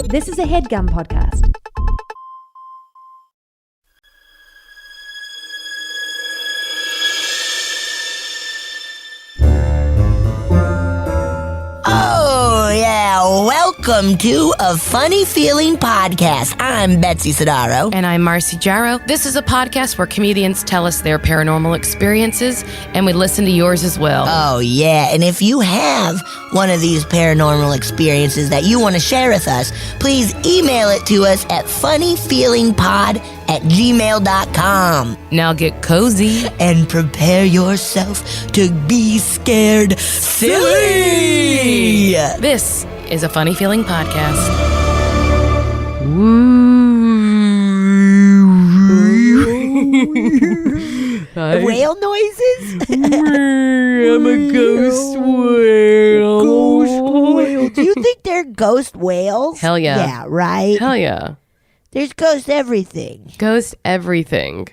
This is a HeadGum podcast. Oh, yeah. Welcome to A Funny Feeling Podcast. I'm Betsy Sidaro. And I'm Marcy Jarrow. This is a podcast where comedians tell us their paranormal experiences, and we listen to yours as well. Oh, yeah. And if you have one of these paranormal experiences that you want to share with us, please email it to us at funnyfeelingpod@gmail.com. Now get cozy. And prepare yourself to be scared silly. This is a Funny Feeling Podcast. Whale noises? I'm a ghost whale. Ghost whale. Do you think they're ghost whales? Hell yeah. Yeah, right? Hell yeah. There's ghost everything. Ghost everything.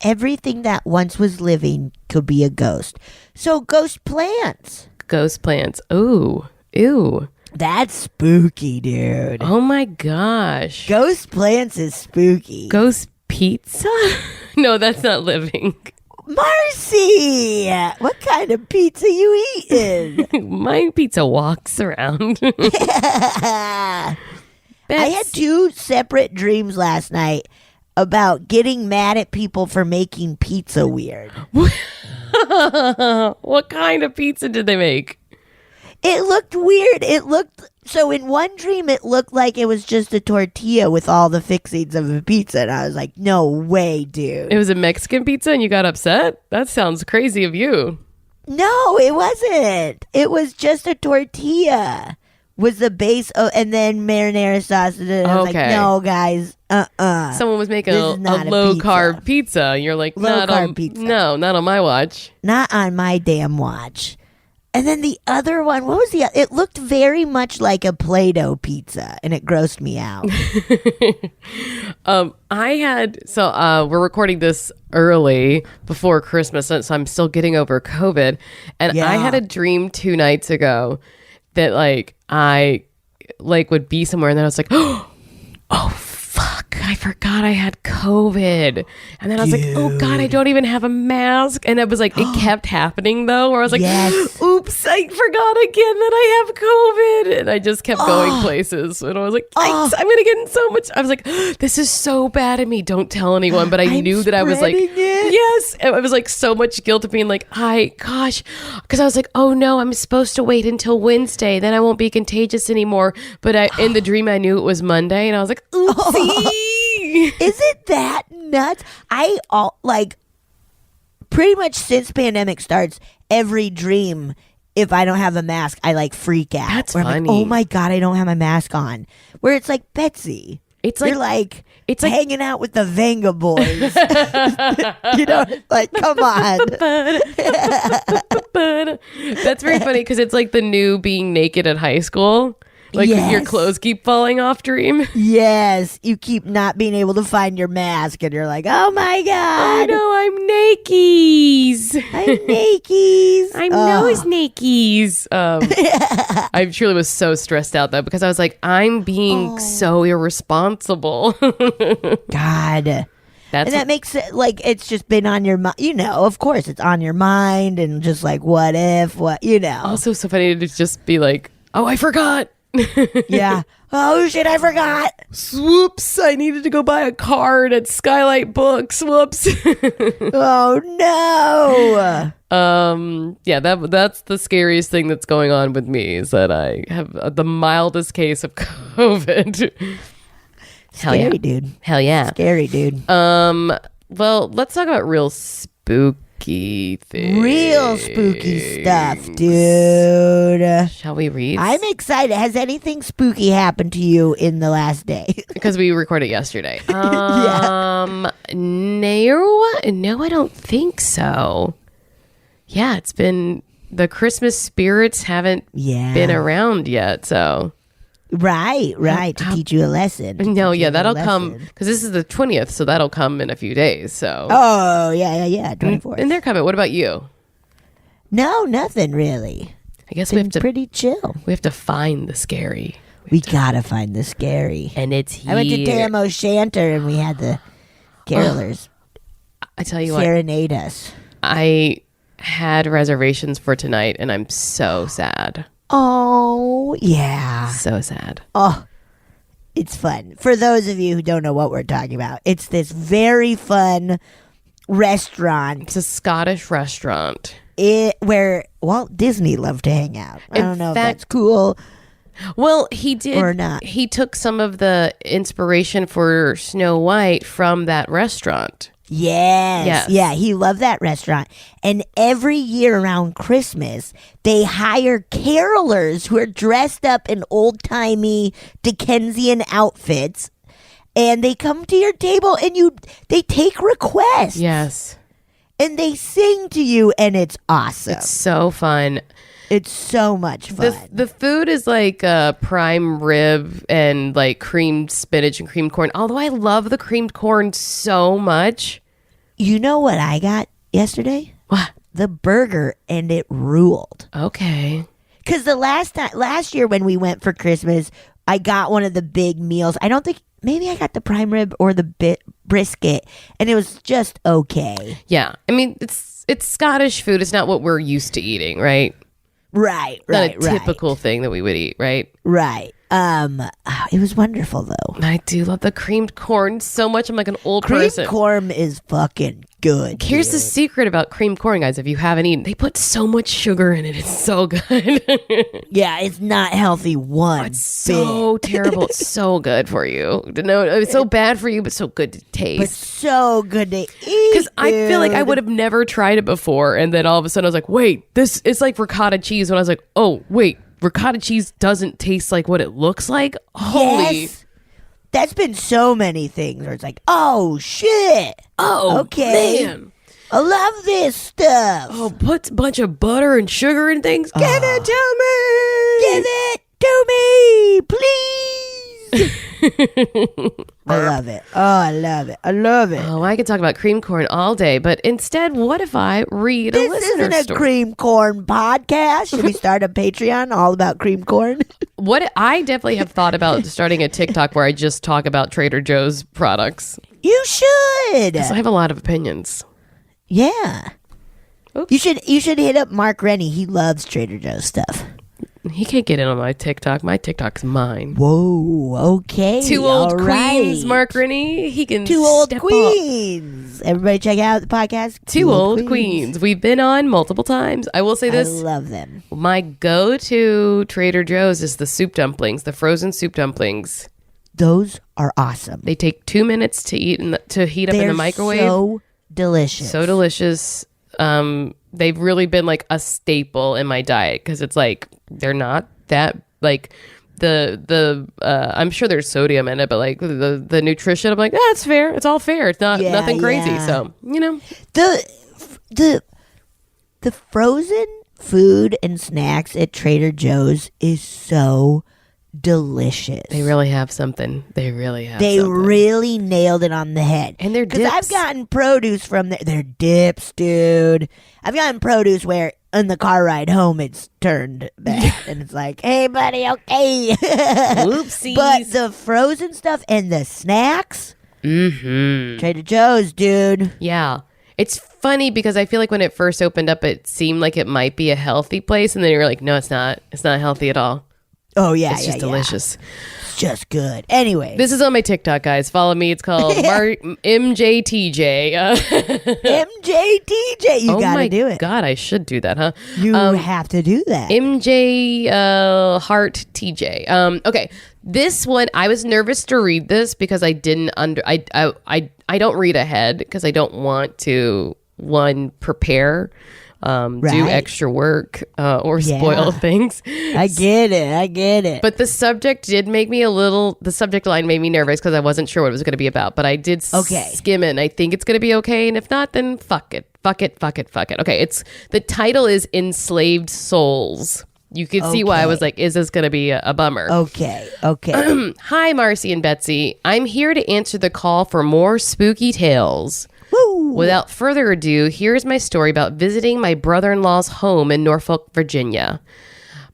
Everything that once was living could be a ghost. So ghost plants. Ghost plants. Ooh. Ew. That's spooky, dude. Oh my gosh. Ghost plants is spooky. Ghost pizza? No, that's not living. Marcy! What kind of pizza you eating? My pizza walks around. I had two separate dreams last night about getting mad at people for making pizza weird. What kind of pizza did they make? It looked weird. So in one dream, it looked like it was just a tortilla with all the fixings of a pizza. And I was like, no way, dude. It was a Mexican pizza and you got upset? That sounds crazy of you. No, it wasn't. It was just a tortilla. Was the base, and then marinara sauce. And I was like, no, guys, Someone was making a low-carb pizza. And you're like, low-carb pizza. No, not on my watch. Not on my damn watch. And then the other one, what was the other? It looked very much like a Play-Doh pizza, and it grossed me out. We're recording this early before Christmas, so I'm still getting over COVID. And I had a dream 2 nights ago that I would be somewhere, and then I was like, oh fuck, I forgot I had COVID. And then I was like, oh God, I don't even have a mask. And it was like, it kept happening though, where I was like, yes. Oops, I forgot again that I have COVID. And I just kept going places. And I was like, yikes, I'm going to get in so much. I was like, this is so bad of me. Don't tell anyone. But I knew that I was like, yes. And I was like so much guilt of being like, because I was like, oh no, I'm supposed to wait until Wednesday. Then I won't be contagious anymore. But in the dream, I knew it was Monday. And I was like, oopsie. Is it that nuts? Pretty much since pandemic starts, every dream, if I don't have a mask, I freak out. That's funny. I'm like, oh my God, I don't have my mask on. Where it's like, Betsy, you're it's like hanging out with the Venga boys. Come on. That's very funny because it's like the new being naked at high school. Yes. Your clothes keep falling off dream. Yes. You keep not being able to find your mask and you're like, oh my God. Oh no, I'm nakies. I'm nose nakies. I truly was so stressed out though because I was like, I'm being so irresponsible. God. That makes it it's just been on your mind. Of course it's on your mind and just what if, Also so funny to just be like, oh, I forgot. Yeah. Oh shit, I forgot. Whoops, I needed to go buy a card at Skylight Books. Whoops. Oh no. Yeah, that's the scariest thing that's going on with me is that I have the mildest case of COVID. Scary, dude. Hell yeah. Scary, dude. Well, let's talk about real spooky things. Real spooky stuff, dude. Shall we read? I'm excited. Has anything spooky happened to you in the last day? Because we recorded yesterday. Yeah. No, I don't think so. Yeah, it's been the Christmas spirits haven't been around yet, so. Right. To teach you a lesson. No, yeah, that'll come because this is the 20th, so that'll come in a few days. So. Oh, yeah, 24th. And they're coming. What about you? No, nothing really. I guess we have to pretty chill. We have to find the scary. We gotta find the scary. And it's here. I went to Tam O'Shanter and we had the carolers I tell you serenade us. I had reservations for tonight and I'm so sad. Oh, yeah. So sad. Oh, it's fun. For those of you who don't know what we're talking about, it's this very fun restaurant. It's a Scottish restaurant. Where Walt Disney loved to hang out. I don't know if fact, that's cool. Well, he did. Or not. He took some of the inspiration for Snow White from that restaurant. Yes. Yeah, he loved that restaurant. And every year around Christmas, they hire carolers who are dressed up in old-timey Dickensian outfits. And they come to your table and they take requests. Yes. And they sing to you and it's awesome. It's so fun. It's so much fun. The food is like prime rib and like creamed spinach and creamed corn. Although I love the creamed corn so much. You know what I got yesterday? What? The burger, and it ruled. Okay. Because last year when we went for Christmas, I got one of the big meals. I don't think, maybe I got the prime rib or the brisket, and it was just okay. Yeah. I mean, it's Scottish food. It's not what we're used to eating, right? Right. Not a typical thing that we would eat, right? Right. It was wonderful though. I do love the creamed corn so much. I'm like an old person. Creamed corn is fucking good. Here's the secret about creamed corn, guys. If you haven't eaten, they put so much sugar in it. It's so good. Yeah, it's not healthy It's so terrible. It's so good for you. No, it's so bad for you, but so good to taste. But so good to eat. Because I feel like I would have never tried it before, and then all of a sudden I was like, wait, this it's like ricotta cheese. When I was like, oh wait, ricotta cheese doesn't taste like what it looks like. Holy. Yes. That's been so many things where it's like, oh shit. Oh, okay. Man. I love this stuff. Oh, put a bunch of butter and sugar and things. Give it to me. Give it to me, please. I love it. Oh, I love it. I love it. Oh, I could talk about cream corn all day, but instead, what if I read a This listener isn't a story? cream corn podcast. Should we start a Patreon all about cream corn? What I definitely have thought about starting a TikTok where I just talk about Trader Joe's products. You should. 'Cause I have a lot of opinions. Yeah. Oops. You should hit up Mark Rennie. He loves Trader Joe's stuff. He can't get in on my TikTok. My TikTok's mine. Whoa. Okay. Two old all queens, right. Mark Rennie. He can Two old step queens. Everybody check out the podcast. Two old queens. We've been on multiple times. I will say I this. love them. My go-to Trader Joe's is the soup dumplings, the frozen soup dumplings. Those are awesome. They take 2 minutes to eat to heat up in the microwave. So delicious. So delicious. They've really been like a staple in my diet because it's like they're not that like the I'm sure there's sodium in it, but like the nutrition, I'm like, it's fair. It's all fair. It's not nothing crazy. Yeah. So the frozen food and snacks at Trader Joe's is so delicious. they really have something. They really have. They something. really nailed it on the head. And their Because dips. I've gotten produce from their dips, dude. I've gotten produce where in the car ride home it's turned bad. And it's like, hey, buddy, okay. Whoopsies. But the frozen stuff and the snacks, Trader Joe's, dude. Yeah. It's funny because I feel like when it first opened up, it seemed like it might be a healthy place. And then you're like, no, it's not. It's not healthy at all. Oh, yeah, It's just delicious. It's just good. Anyway. This is on my TikTok, guys. Follow me. It's called MJTJ. MJTJ. You got to do it. God, I should do that, huh? You have to do that. MJ Heart TJ. Okay, this one I was nervous to read this because I didn't I don't read ahead because I don't want to prepare. Do extra work or spoil things. I get it. But the subject line made me nervous because I wasn't sure what it was going to be about. But I did skim it, and I think it's going to be okay. And if not, then fuck it. Okay, the title is Enslaved Souls. You can see why I was like, is this going to be a bummer? Okay. Hi, Marcy and Betsy. I'm here to answer the call for more spooky tales. Woo. Without further ado, here's my story about visiting my brother-in-law's home in Norfolk, Virginia.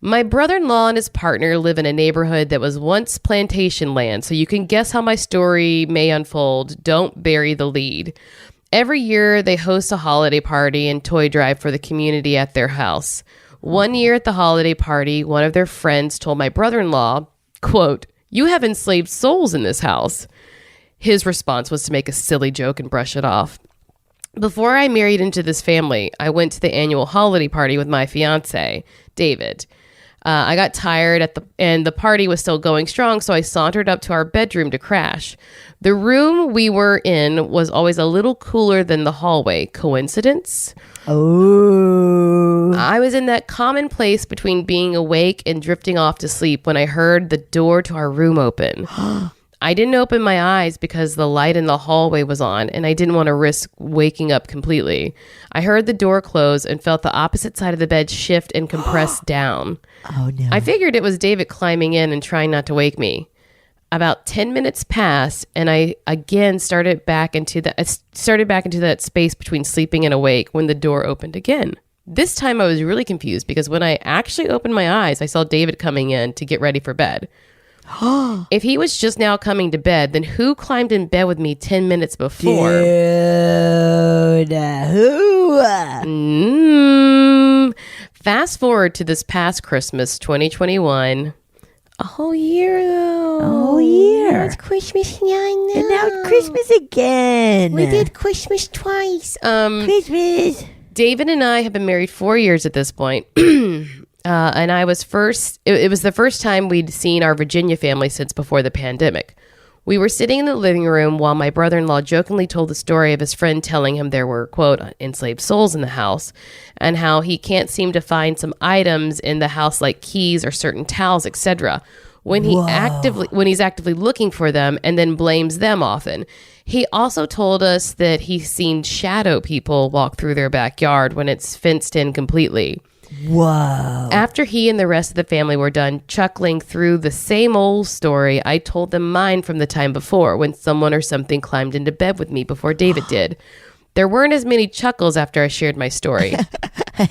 My brother-in-law and his partner live in a neighborhood that was once plantation land, so you can guess how my story may unfold. Don't bury the lead. Every year, they host a holiday party and toy drive for the community at their house. One year at the holiday party, one of their friends told my brother-in-law, quote, "You have enslaved souls in this house." His response was to make a silly joke and brush it off. Before I married into this family, I went to the annual holiday party with my fiance, David. I got tired and the party was still going strong, so I sauntered up to our bedroom to crash. The room we were in was always a little cooler than the hallway. Coincidence? Oh. I was in that common place between being awake and drifting off to sleep when I heard the door to our room open. I didn't open my eyes because the light in the hallway was on and I didn't want to risk waking up completely. I heard the door close and felt the opposite side of the bed shift and compress down. Oh no. I figured it was David climbing in and trying not to wake me. About 10 minutes passed and I again started back into that space between sleeping and awake when the door opened again. This time I was really confused because when I actually opened my eyes, I saw David coming in to get ready for bed. If he was just now coming to bed, then who climbed in bed with me 10 minutes before? Dude, who? Fast forward to this past Christmas, 2021. A whole year, though. A whole year. Now it's Christmas. Yeah, I know. And now it's Christmas again. We did Christmas twice. Christmas. David and I have been married 4 years at this point. And I was it was the first time we'd seen our Virginia family since before the pandemic. We were sitting in the living room while my brother-in-law jokingly told the story of his friend telling him there were, quote, enslaved souls in the house and how he can't seem to find some items in the house like keys or certain towels, etc. when he's actively looking for them and then blames them often. He also told us that he's seen shadow people walk through their backyard when it's fenced in completely. Whoa. After he and the rest of the family were done chuckling through the same old story, I told them mine from the time before when someone or something climbed into bed with me before David did. There weren't as many chuckles after I shared my story.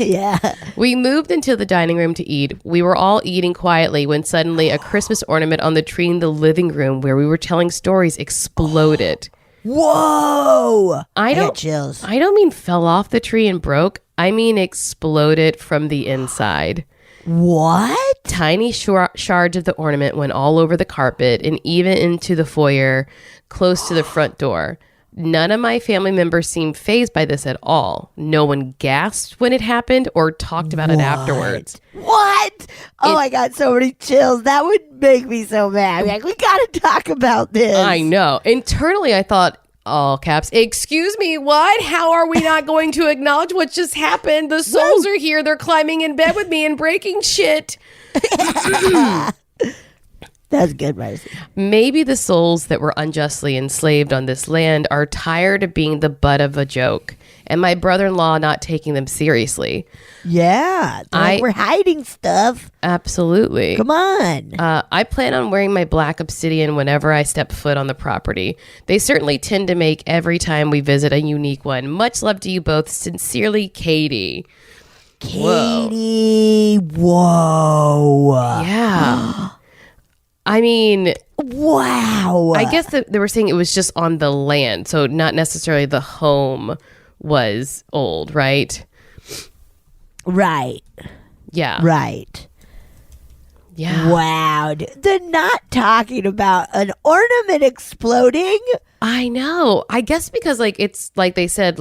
Yeah. We moved into the dining room to eat. We were all eating quietly when suddenly a Christmas ornament on the tree in the living room where we were telling stories exploded. Whoa. I got chills. I don't mean fell off the tree and broke. I mean exploded from the inside. What? Tiny shards of the ornament went all over the carpet and even into the foyer close to the front door. None of my family members seemed fazed by this at all. No one gasped when it happened or talked about it afterwards. What? Oh, I got so many chills. That would make me so mad. Like, we got to talk about this. I know. Internally, I thought, all caps, excuse me, what? How are we not going to acknowledge what just happened? The souls are here. They're climbing in bed with me and breaking shit. That's good, Marcy. Maybe the souls that were unjustly enslaved on this land are tired of being the butt of a joke and my brother-in-law not taking them seriously. Yeah. We're hiding stuff. Absolutely. Come on. I plan on wearing my black obsidian whenever I step foot on the property. They certainly tend to make every time we visit a unique one. Much love to you both. Sincerely, Katie. Katie. Whoa. Yeah. I mean, wow. I guess that they were saying it was just on the land, so not necessarily the home was old, right? Right. Yeah. Right. Yeah. Wow. They're not talking about an ornament exploding. I know. I guess because it's like they said,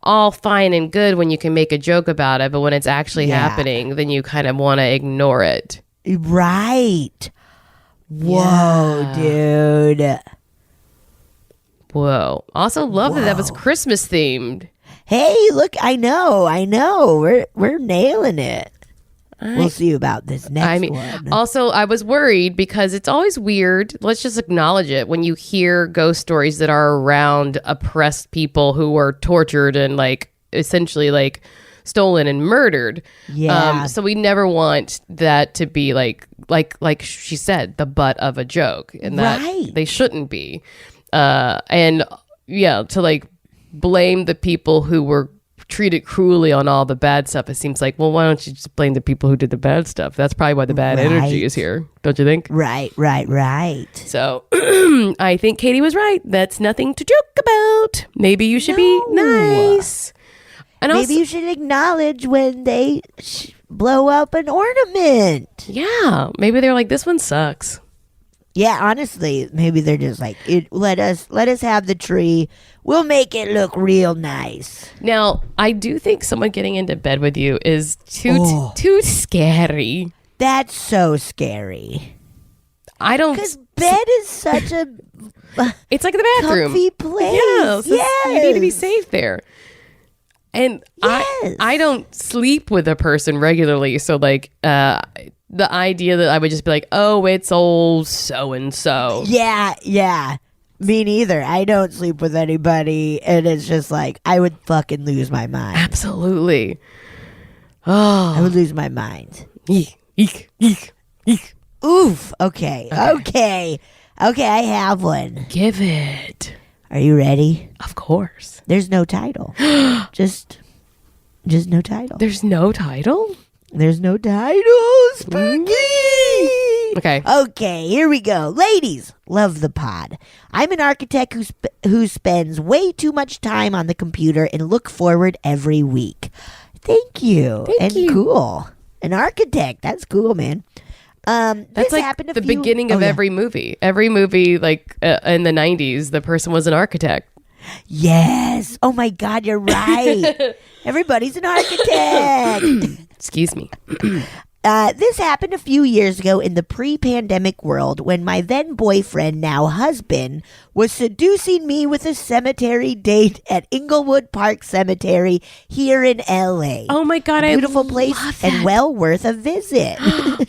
all fine and good when you can make a joke about it, but when it's actually happening, then you kind of want to ignore it. Right. Whoa, dude. Whoa. Also love that was Christmas themed. Hey, look, I know. We're nailing it. We'll see about this next one. Also, I was worried because it's always weird. Let's just acknowledge it. When you hear ghost stories that are around oppressed people who were tortured and essentially stolen and murdered. Yeah. So we never want that to be like she said, the butt of a joke, and that they shouldn't be. And yeah, to blame the people who were treated cruelly on all the bad stuff, it seems like, well, why don't you just blame the people who did the bad stuff? That's probably why the bad energy is here, don't you think? Right. So I think Katie was right. That's nothing to joke about. Maybe you should be nice. And maybe you should acknowledge when they blow up an ornament. Yeah, maybe they're like, this one sucks. Yeah, honestly, maybe they're just like, let us have the tree. We'll make it look real nice. Now, I do think someone getting into bed with you is too scary. That's so scary. I don't, because bed is such a it's like the bathroom. Comfy place. Yes. You need to be safe there. And I don't sleep with a person regularly, so like the idea that I would just be like, oh, it's old so and so. Yeah. Me neither. I don't sleep with anybody, and it's just like I would fucking lose my mind. Absolutely. Oh, I would lose my mind. Eek. Oof. Okay. I have one. Give it. Are you ready? Of course. There's no title. just no title. There's no title? There's no title. Spooky. Okay, here we go. Ladies, love the pod. I'm an architect who spends way too much time on the computer and look forward every week. Thank you. Thank you. Cool. An architect. That's cool, man. That's this like happened the beginning of every movie. Every movie, like in the 90s, the person was an architect. Yes. Oh my God, you're right. Everybody's an architect. Excuse me. This happened a few years ago in the pre-pandemic world when my then boyfriend, now husband, was seducing me with a cemetery date at Inglewood Park Cemetery here in LA. Oh my God, beautiful place and well worth a visit.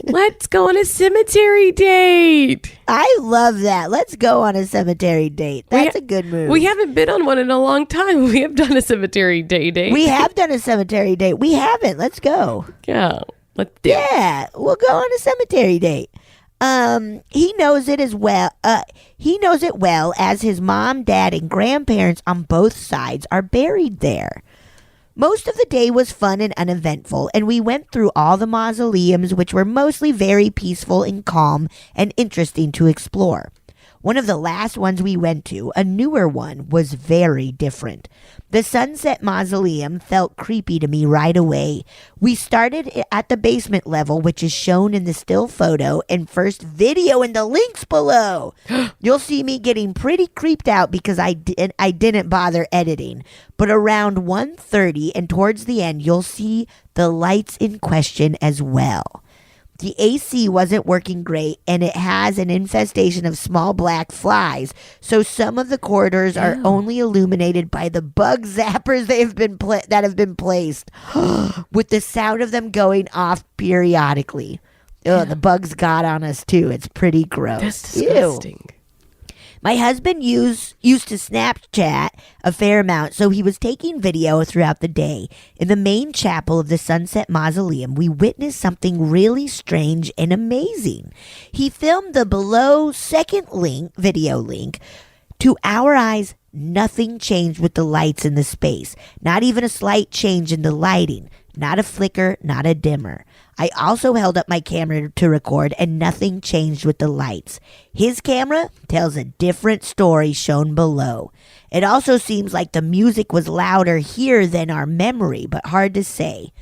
Let's go on a cemetery date. I love that. Let's go on a cemetery date. That's a good move. We haven't been on one in a long time. We have done a cemetery date. We have done a cemetery date. We haven't. Let's go. Yeah. Let's do it. Yeah, we'll go on a cemetery date. He knows it as well. He knows it well as his mom, dad, and grandparents on both sides are buried there. Most of the day was fun and uneventful, and we went through all the mausoleums, which were mostly very peaceful and calm and interesting to explore. One of the last ones we went to, a newer one, was very different. The Sunset Mausoleum felt creepy to me right away. We started at the basement level, which is shown in the still photo and first video in the links below. You'll see me getting pretty creeped out because I didn't bother editing. But around 1:30 and towards the end, you'll see the lights in question as well. The AC wasn't working great, and it has an infestation of small black flies, so some of the corridors are only illuminated by the bug zappers that have been placed, with the sound of them going off periodically. Oh, the bugs got on us too. It's pretty gross. That's disgusting. Ew. My husband used to Snapchat a fair amount, so he was taking video throughout the day. In the main chapel of the Sunset Mausoleum, we witnessed something really strange and amazing. He filmed the below second video link. To our eyes, nothing changed with the lights in the space. Not even a slight change in the lighting. Not a flicker, not a dimmer. I also held up my camera to record, and nothing changed with the lights. His camera tells a different story shown below. It also seems like the music was louder here than our memory, but hard to say.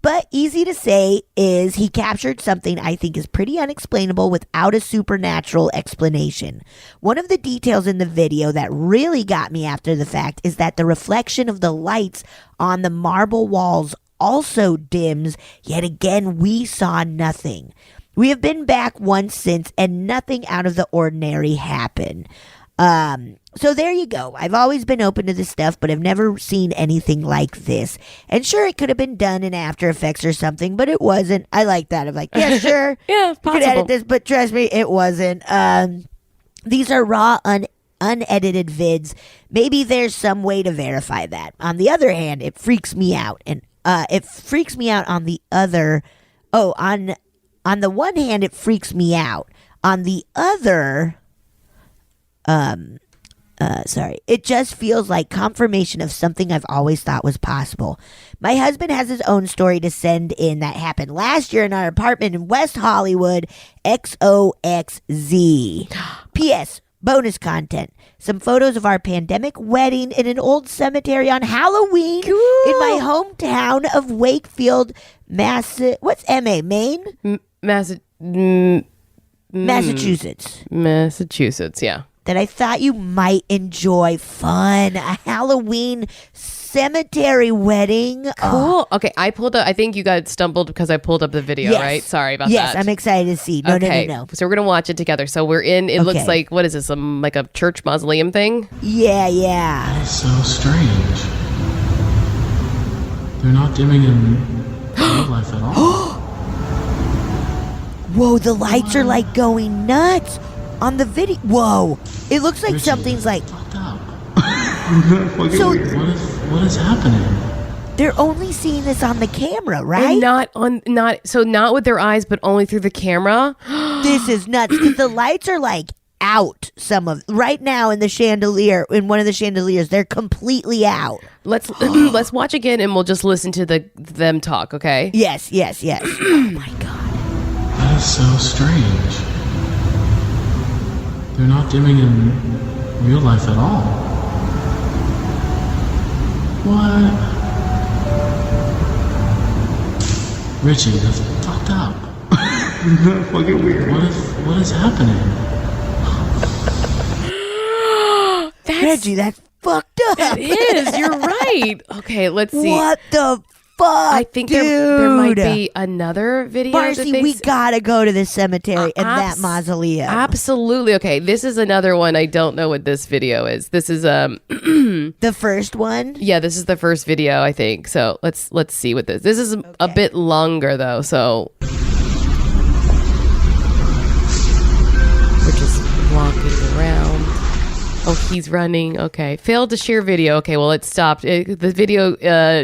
But easy to say is he captured something I think is pretty unexplainable without a supernatural explanation. One of the details in the video that really got me after the fact is that the reflection of the lights on the marble walls also dims, yet again we saw nothing. We have been back once since, and nothing out of the ordinary happened. So there you go. I've always been open to this stuff, but I've never seen anything like this. And sure, it could have been done in After Effects or something, but it wasn't. I like that. I'm like, yeah, sure. Yeah, possible. You could edit this, but trust me, it wasn't. These are raw, unedited vids. Maybe there's some way to verify that. On the other hand, it freaks me out, and it freaks me out on the other. On the one hand, it freaks me out. On the other, It just feels like confirmation of something I've always thought was possible. My husband has his own story to send in that happened last year in our apartment in West Hollywood. XOXZ. P.S. Bonus content. Some photos of our pandemic wedding in an old cemetery on Halloween in my hometown of Wakefield, What's M.A.? Maine? Massachusetts. Massachusetts, yeah. That I thought you might enjoy. Fun. A Halloween cemetery wedding. Cool. Okay, I think you got stumbled because I pulled up the video, Yes. right? Sorry about that. Yes, I'm excited to see. No. So we're going to watch it together. So we're in, it looks like, what is this, like a church mausoleum thing? Yeah. That's so strange. They're not dimming in real life at all. Whoa, the lights are like going nuts on the video. Whoa, it looks like Richie, something's like. fucked up. So what is happening? they're only seeing this on the camera, right? And not with their eyes, but only through the camera. This is nuts because the lights are like out. Right now in the chandelier, in one of the chandeliers, they're completely out. Let's watch again, and we'll just listen to them talk. Okay? Yes. Oh my god. That is so strange. They're not dimming in real life at all. What? Richie, that's fucked up. Fucking weird. What is happening? Reggie, that's fucked up. It is. You're right. Okay, let's see. What the fuck? I think there might be another video. Marcy, we gotta go to this cemetery and that mausoleum. Absolutely. Okay, this is another one. I don't know what this video is. This is the first one. Yeah, this is the first video, I think. So let's see what this. This is a bit longer though. So we're just walking around. Oh, he's running. Okay. Failed to share video. Okay, well, it stopped. The video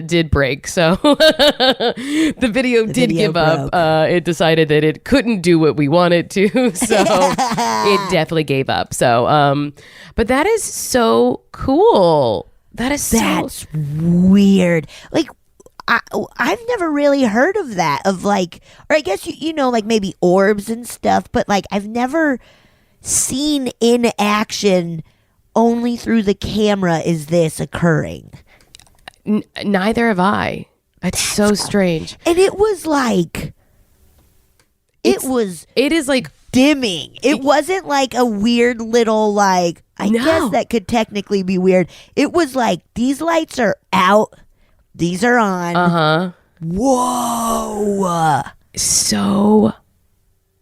did break. So the video did give up. It decided that it couldn't do what we wanted to. So it definitely gave up. So, but that is so cool. That's weird. Like, I've never really heard of that. Of like, or I guess you know, like maybe orbs and stuff. But like, I've never seen in action. Only through the camera is this occurring. Neither have I. That's so strange. And it was like, it is like dimming. It wasn't like a weird little like, I guess that could technically be weird. It was like, these lights are out. These are on. Uh-huh. Whoa. So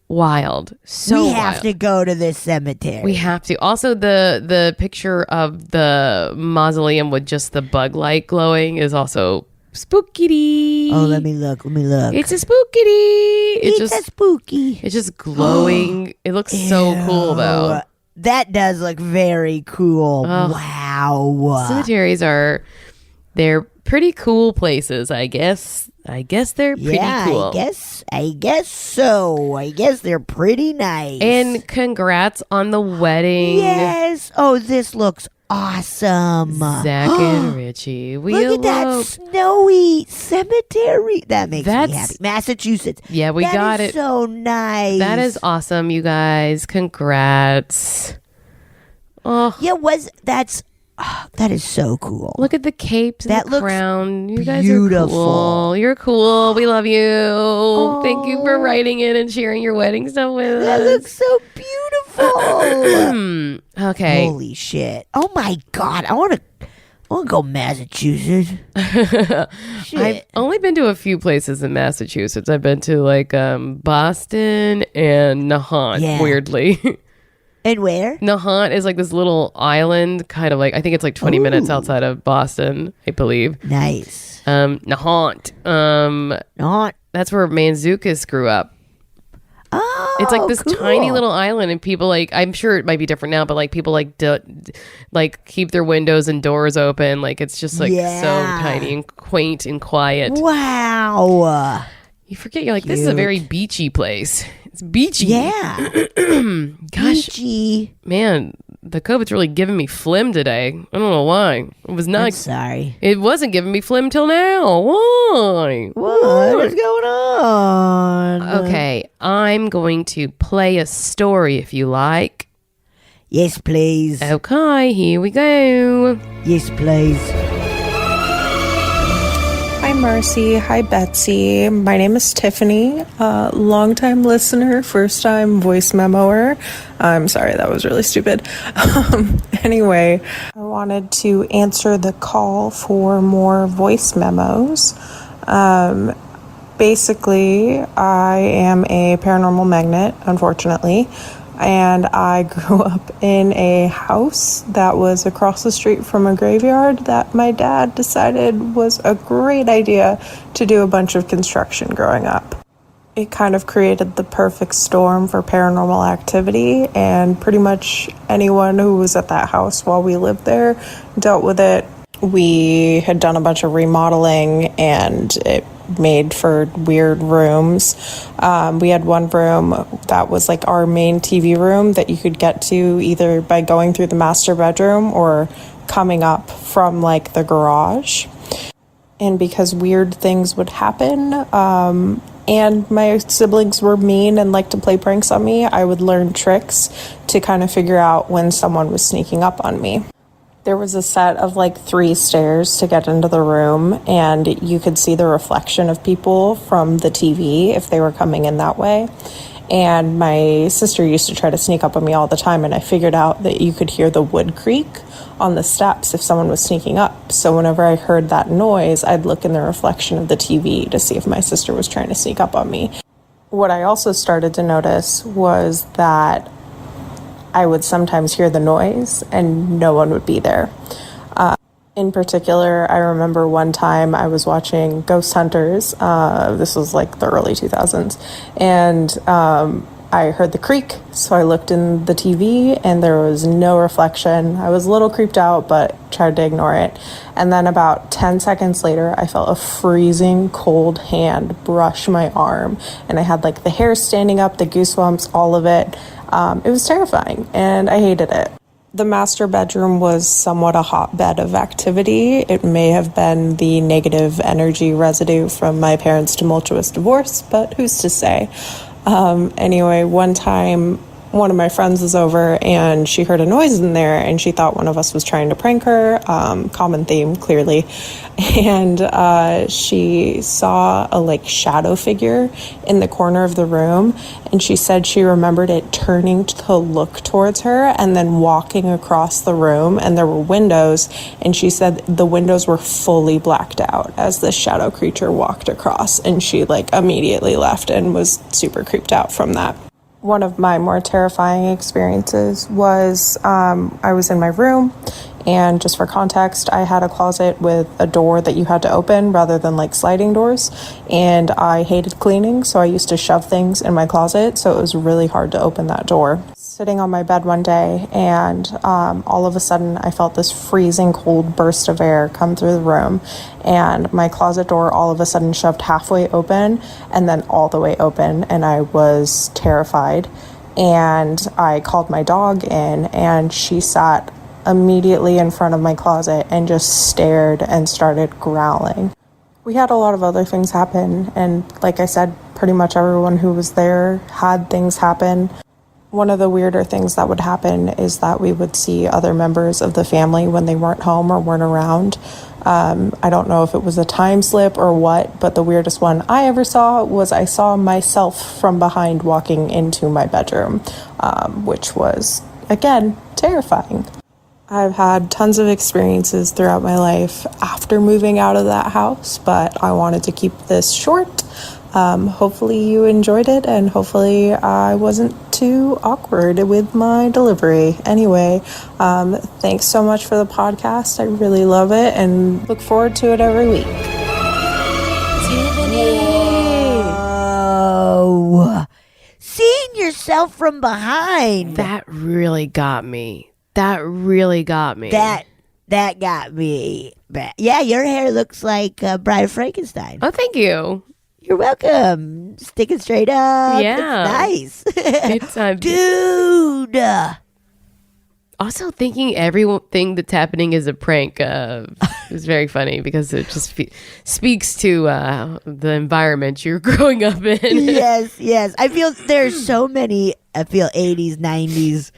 wild. We have to go to this cemetery. We have to. Also, the picture of the mausoleum with just the bug light glowing is also spooky. Oh, let me look. It's a spooky. It's a spooky. It's just glowing. It looks so cool though. That does look very cool. Wow. Cemeteries they're pretty cool places, I guess. I guess they're pretty cool. I guess so. I guess they're pretty nice. And congrats on the wedding. Yes. Oh, this looks awesome. Zach and Richie. Look at that snowy cemetery. That makes me happy. Massachusetts. Yeah, we got it. So nice. That is awesome, you guys. Congrats. Oh. Yeah, that is so cool. Look at the capes and the crown. You guys beautiful. are cool. You're cool. We love you. Oh. Thank you for writing in and sharing your wedding stuff with us. That looks so beautiful. Okay. Holy shit. Oh my God. I want to go Massachusetts. Shit. I've only been to a few places in Massachusetts. I've been to like Boston and Nahant, weirdly. And where? Nahant is like this little island, kind of like, I think it's like 20 minutes outside of Boston, I believe. Nice. Nahant. Nahant. That's where Manzukis grew up. Oh, it's like this cool. tiny little island, and people like, I'm sure it might be different now, but like people like like keep their windows and doors open. Like it's just like so tiny and quaint and quiet. Wow. You forget, you're like, this is a very beachy place. It's beachy. Yeah. Gosh. Beachy. Man, The COVID's really giving me phlegm today. I don't know why. It was not. I'm sorry. It wasn't giving me phlegm till now. Why? What's going on? Okay, I'm going to play a story if you like. Yes, please. Okay, here we go. Yes, please. Hi, Marcy. Hi, Betsy. My name is Tiffany, longtime listener, first-time voice memoer. I'm sorry, that was really stupid. Anyway, I wanted to answer the call for more voice memos. Basically, I am a paranormal magnet, unfortunately. And I grew up in a house that was across the street from a graveyard that my dad decided was a great idea to do a bunch of construction growing up. It kind of created the perfect storm for paranormal activity, and pretty much anyone who was at that house while we lived there dealt with it. We had done a bunch of remodeling, and it made for weird rooms. We had one room that was like our main TV room that you could get to either by going through the master bedroom or coming up from like the garage. And because weird things would happen, and my siblings were mean and liked to play pranks on me, I would learn tricks to kind of figure out when someone was sneaking up on me. There was a set of like 3 stairs to get into the room, and you could see the reflection of people from the TV if they were coming in that way. And my sister used to try to sneak up on me all the time, and I figured out that you could hear the wood creak on the steps if someone was sneaking up. So whenever I heard that noise, I'd look in the reflection of the TV to see if my sister was trying to sneak up on me. What I also started to notice was that I would sometimes hear the noise and no one would be there. In particular, I remember one time I was watching Ghost Hunters. This was like the early 2000s. And I heard the creak, so I looked in the TV and there was no reflection. I was a little creeped out, but tried to ignore it. And then about 10 seconds later, I felt a freezing cold hand brush my arm. And I had like the hair standing up, the goosebumps, all of it. It was terrifying, and I hated it. The master bedroom was somewhat a hotbed of activity. It may have been the negative energy residue from my parents' tumultuous divorce, but who's to say? Anyway, one time, one of my friends was over, and she heard a noise in there, and she thought one of us was trying to prank her. Common theme, clearly. And she saw a like shadow figure in the corner of the room, and she said she remembered it turning to look towards her and then walking across the room, and there were windows, and she said the windows were fully blacked out as this shadow creature walked across, and she like immediately left and was super creeped out from that. One of my more terrifying experiences was I was in my room, and just for context, I had a closet with a door that you had to open rather than like sliding doors, and I hated cleaning, so I used to shove things in my closet, so it was really hard to open that door. Sitting on my bed one day, and all of a sudden I felt this freezing cold burst of air come through the room, and my closet door all of a sudden shoved halfway open and then all the way open, and I was terrified. And I called my dog in, and she sat immediately in front of my closet and just stared and started growling. We had a lot of other things happen, and like I said, pretty much everyone who was there had things happen. One of the weirder things that would happen is that we would see other members of the family when they weren't home or weren't around. I don't know if it was a time slip or what, but the weirdest one I ever saw was I saw myself from behind walking into my bedroom, which was, again, terrifying. I've had tons of experiences throughout my life after moving out of that house, but I wanted to keep this short. Hopefully you enjoyed it, and hopefully I wasn't too awkward with my delivery. Anyway, thanks so much for the podcast. I really love it and look forward to it every week. Tiffany! Whoa. Seeing yourself from behind. That really got me. That got me. Yeah, your hair looks like Bride of Frankenstein. Oh, thank you. You're welcome. Sticking straight up. Yeah. It's nice. It's Dude. Also, thinking everything that's happening is a prank is very funny because it just speaks to the environment you're growing up in. Yes. I feel there's so many, 80s, 90s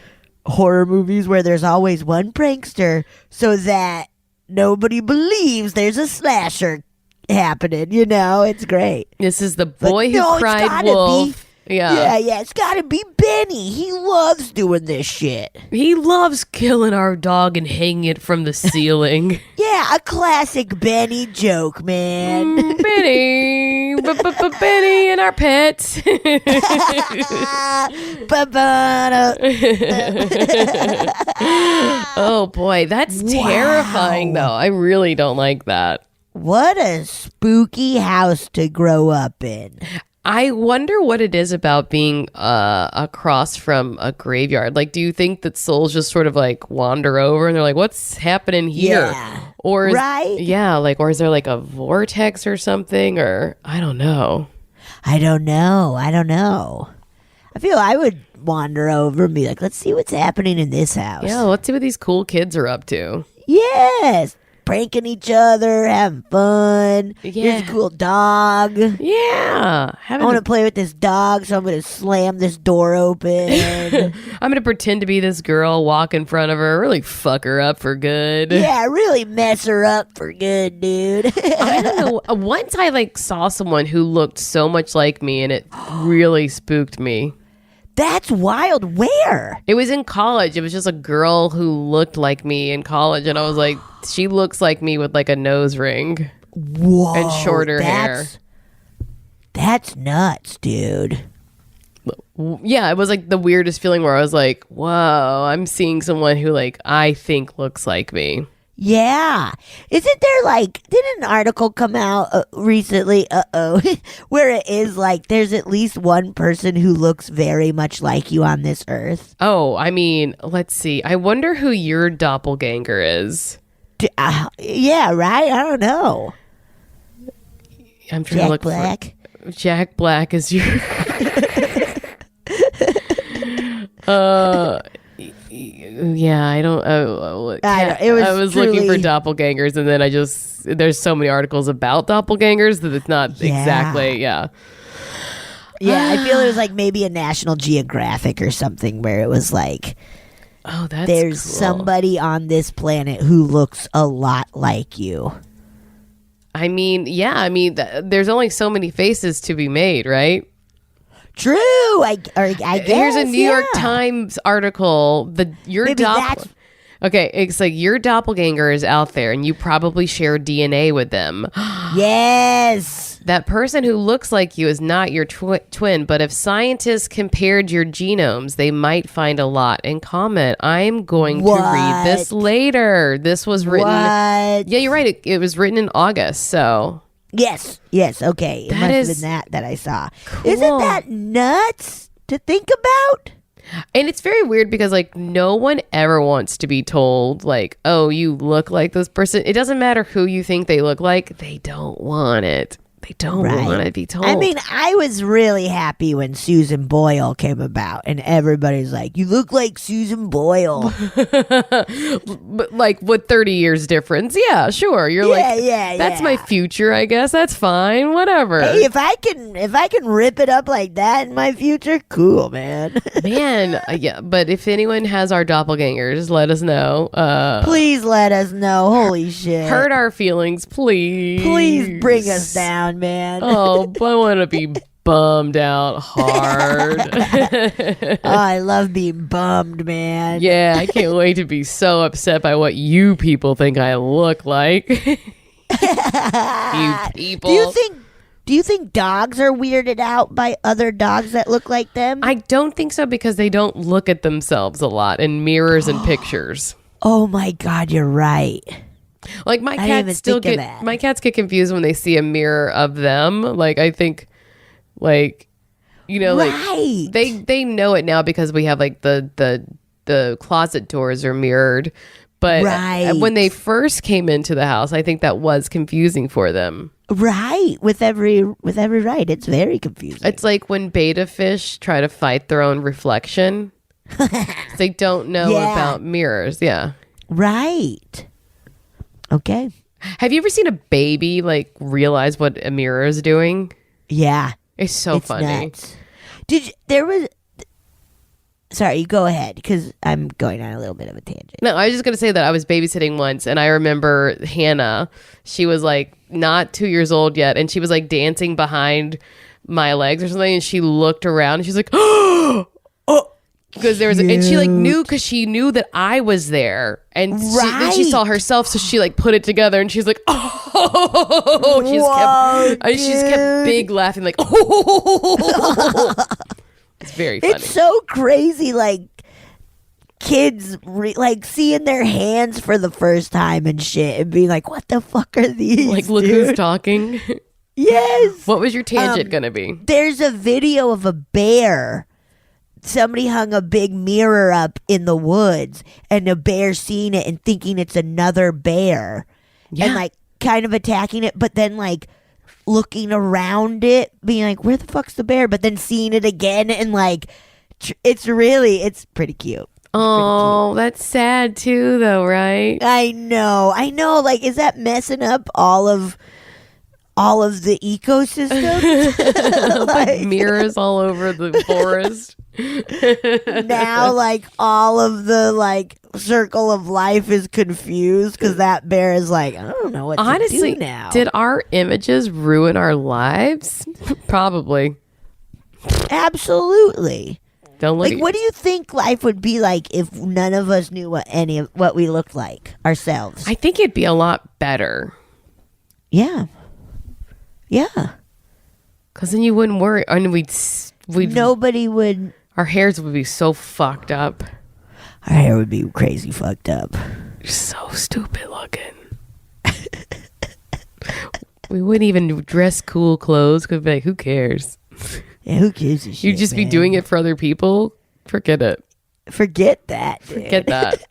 horror movies where there's always one prankster so that nobody believes there's a slasher happening. It's great. This is the boy who cried wolf. Yeah, it's gotta be Benny. He loves doing this shit. He loves killing our dog and hanging it from the ceiling. Yeah, a classic Benny joke, man. Benny. Benny and our pets. Oh, boy. That's terrifying, though. I really don't like that. What a spooky house to grow up in. I wonder what it is about being across from a graveyard. Like, do you think that souls just sort of like wander over and they're like, what's happening here? Yeah. Or right? Yeah, like, or is there like a vortex or something? Or I don't know. I feel I would wander over and be like, let's see what's happening in this house. Yeah, let's see what these cool kids are up to. Yes. Pranking each other, having fun. Yeah. Here's a cool dog. Yeah. I want to play with this dog, so I'm going to slam this door open. I'm going to pretend to be this girl, walk in front of her, really fuck her up for good. Yeah, really mess her up for good, dude. I don't know. Once I saw someone who looked so much like me, and it really spooked me. That's wild. Where? It was in college. It was just a girl who looked like me in college, and I was like, she looks like me with like a nose ring. Whoa. And shorter hair. That's nuts, dude. Yeah, it was like the weirdest feeling where I was like, whoa, I'm seeing someone who I think looks like me. Yeah. Isn't there didn't an article come out recently, where it is there's at least one person who looks very much like you on this earth? Oh, I mean, let's see. I wonder who your doppelganger is. Yeah, right? I don't know. I'm trying to look Black. for Jack Black is your yeah, I don't. I was looking for doppelgangers, and then there's so many articles about doppelgangers that it's not exactly. Yeah. Yeah, I feel it was maybe a National Geographic or something where it was oh, that's there's cool. somebody on this planet who looks a lot like you. I mean, yeah. There's only so many faces to be made, right? True. I guess. Here's a New York Times article. Okay, it's your doppelganger is out there, and you probably share DNA with them. Yes. That person who looks like you is not your twin, but if scientists compared your genomes, they might find a lot in common. I'm going to read this later. This was written. What? Yeah, you're right. It was written in August, so. Yes, okay. It must have been that I saw. Cool. Isn't that nuts to think about? And it's very weird because no one ever wants to be told oh, you look like this person. It doesn't matter who you think they look like. They don't want it. They don't want to be told. I mean, I was really happy when Susan Boyle came about, and everybody's like, "You look like Susan Boyle." But with 30 years difference, yeah, sure. You're that's my future, I guess. That's fine, whatever. Hey, if I can rip it up like that in my future, cool, man. Man, yeah. But if anyone has our doppelgangers, let us know. Please let us know. Holy shit. Hurt our feelings, please. Please bring us down, man. Oh, I want to be bummed out hard. Oh, I love being bummed, man. Yeah, I can't wait to be so upset by what you people think I look like. You people. Do you think dogs are weirded out by other dogs that look like them? I don't think so because they don't look at themselves a lot in mirrors and pictures. Oh my God, you're right. My cats my cats get confused when they see a mirror of them. I think right. they know it now because we have the closet doors are mirrored. But when they first came into the house, I think that was confusing for them. Right. With every right. It's very confusing. It's like when beta fish try to fight their own reflection. They don't know Yeah. about mirrors. Yeah. Right. Okay. Have you ever seen a baby like realize what a mirror is doing? Yeah. It's so It's funny. nuts. There was... Sorry, you go ahead, because I'm going on a little bit of a tangent. No, I was just going to say that I was babysitting once, and I remember Hannah. She was like not 2 years old yet, and she was like dancing behind my legs or something, and she looked around, and she's like, oh, because there was, and she like knew, because she knew that I was there, and then she saw herself, so she like put it together, and she's like, oh, she's kept big laughing, like, oh. It's very funny. It's so crazy, like kids like seeing their hands for the first time and shit, and being like, "What the fuck are these?" Like, look dude? who's talking. Yes. What was your tangent gonna be? There's a video of a bear. Somebody hung a big mirror up in the woods, and the bear seeing it and thinking it's another bear, and like kind of attacking it, but then like looking around it, being like, where the fuck's the bear? But then seeing it again, and like, it's pretty cute. Oh, that's sad too, though, right? I know. Like, is that messing up all of the ecosystem? Like mirrors all over the forest. Now, like, all of the like circle of life is confused because that bear is like, I don't know what to do now. Did our images ruin our lives? Probably. Absolutely. Don't look Like, what do you think life would be like if none of us knew what we looked like ourselves? I think it'd be a lot better. Yeah. Because then you wouldn't worry. I mean, Nobody would. Our hairs would be so fucked up. Our hair would be crazy fucked up. So stupid looking. We wouldn't even dress cool clothes. Because be like, who cares? Yeah, who gives a shit? You'd just be man? doing it for other people. Forget it. Forget that. Dude. Forget that.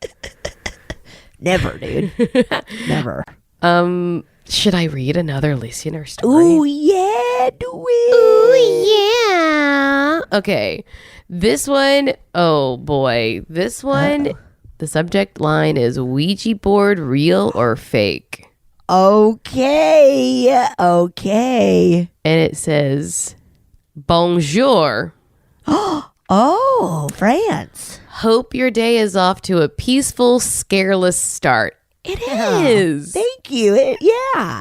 Never, dude. Never. Should I read another listener story? Ooh, yeah, do it. Ooh, yeah. Okay. This one, oh boy. This one, the subject line is Ouija board real or fake? Okay. And it says, Bonjour. Oh, France. Hope your day is off to a peaceful, scareless start. It is. Thank you.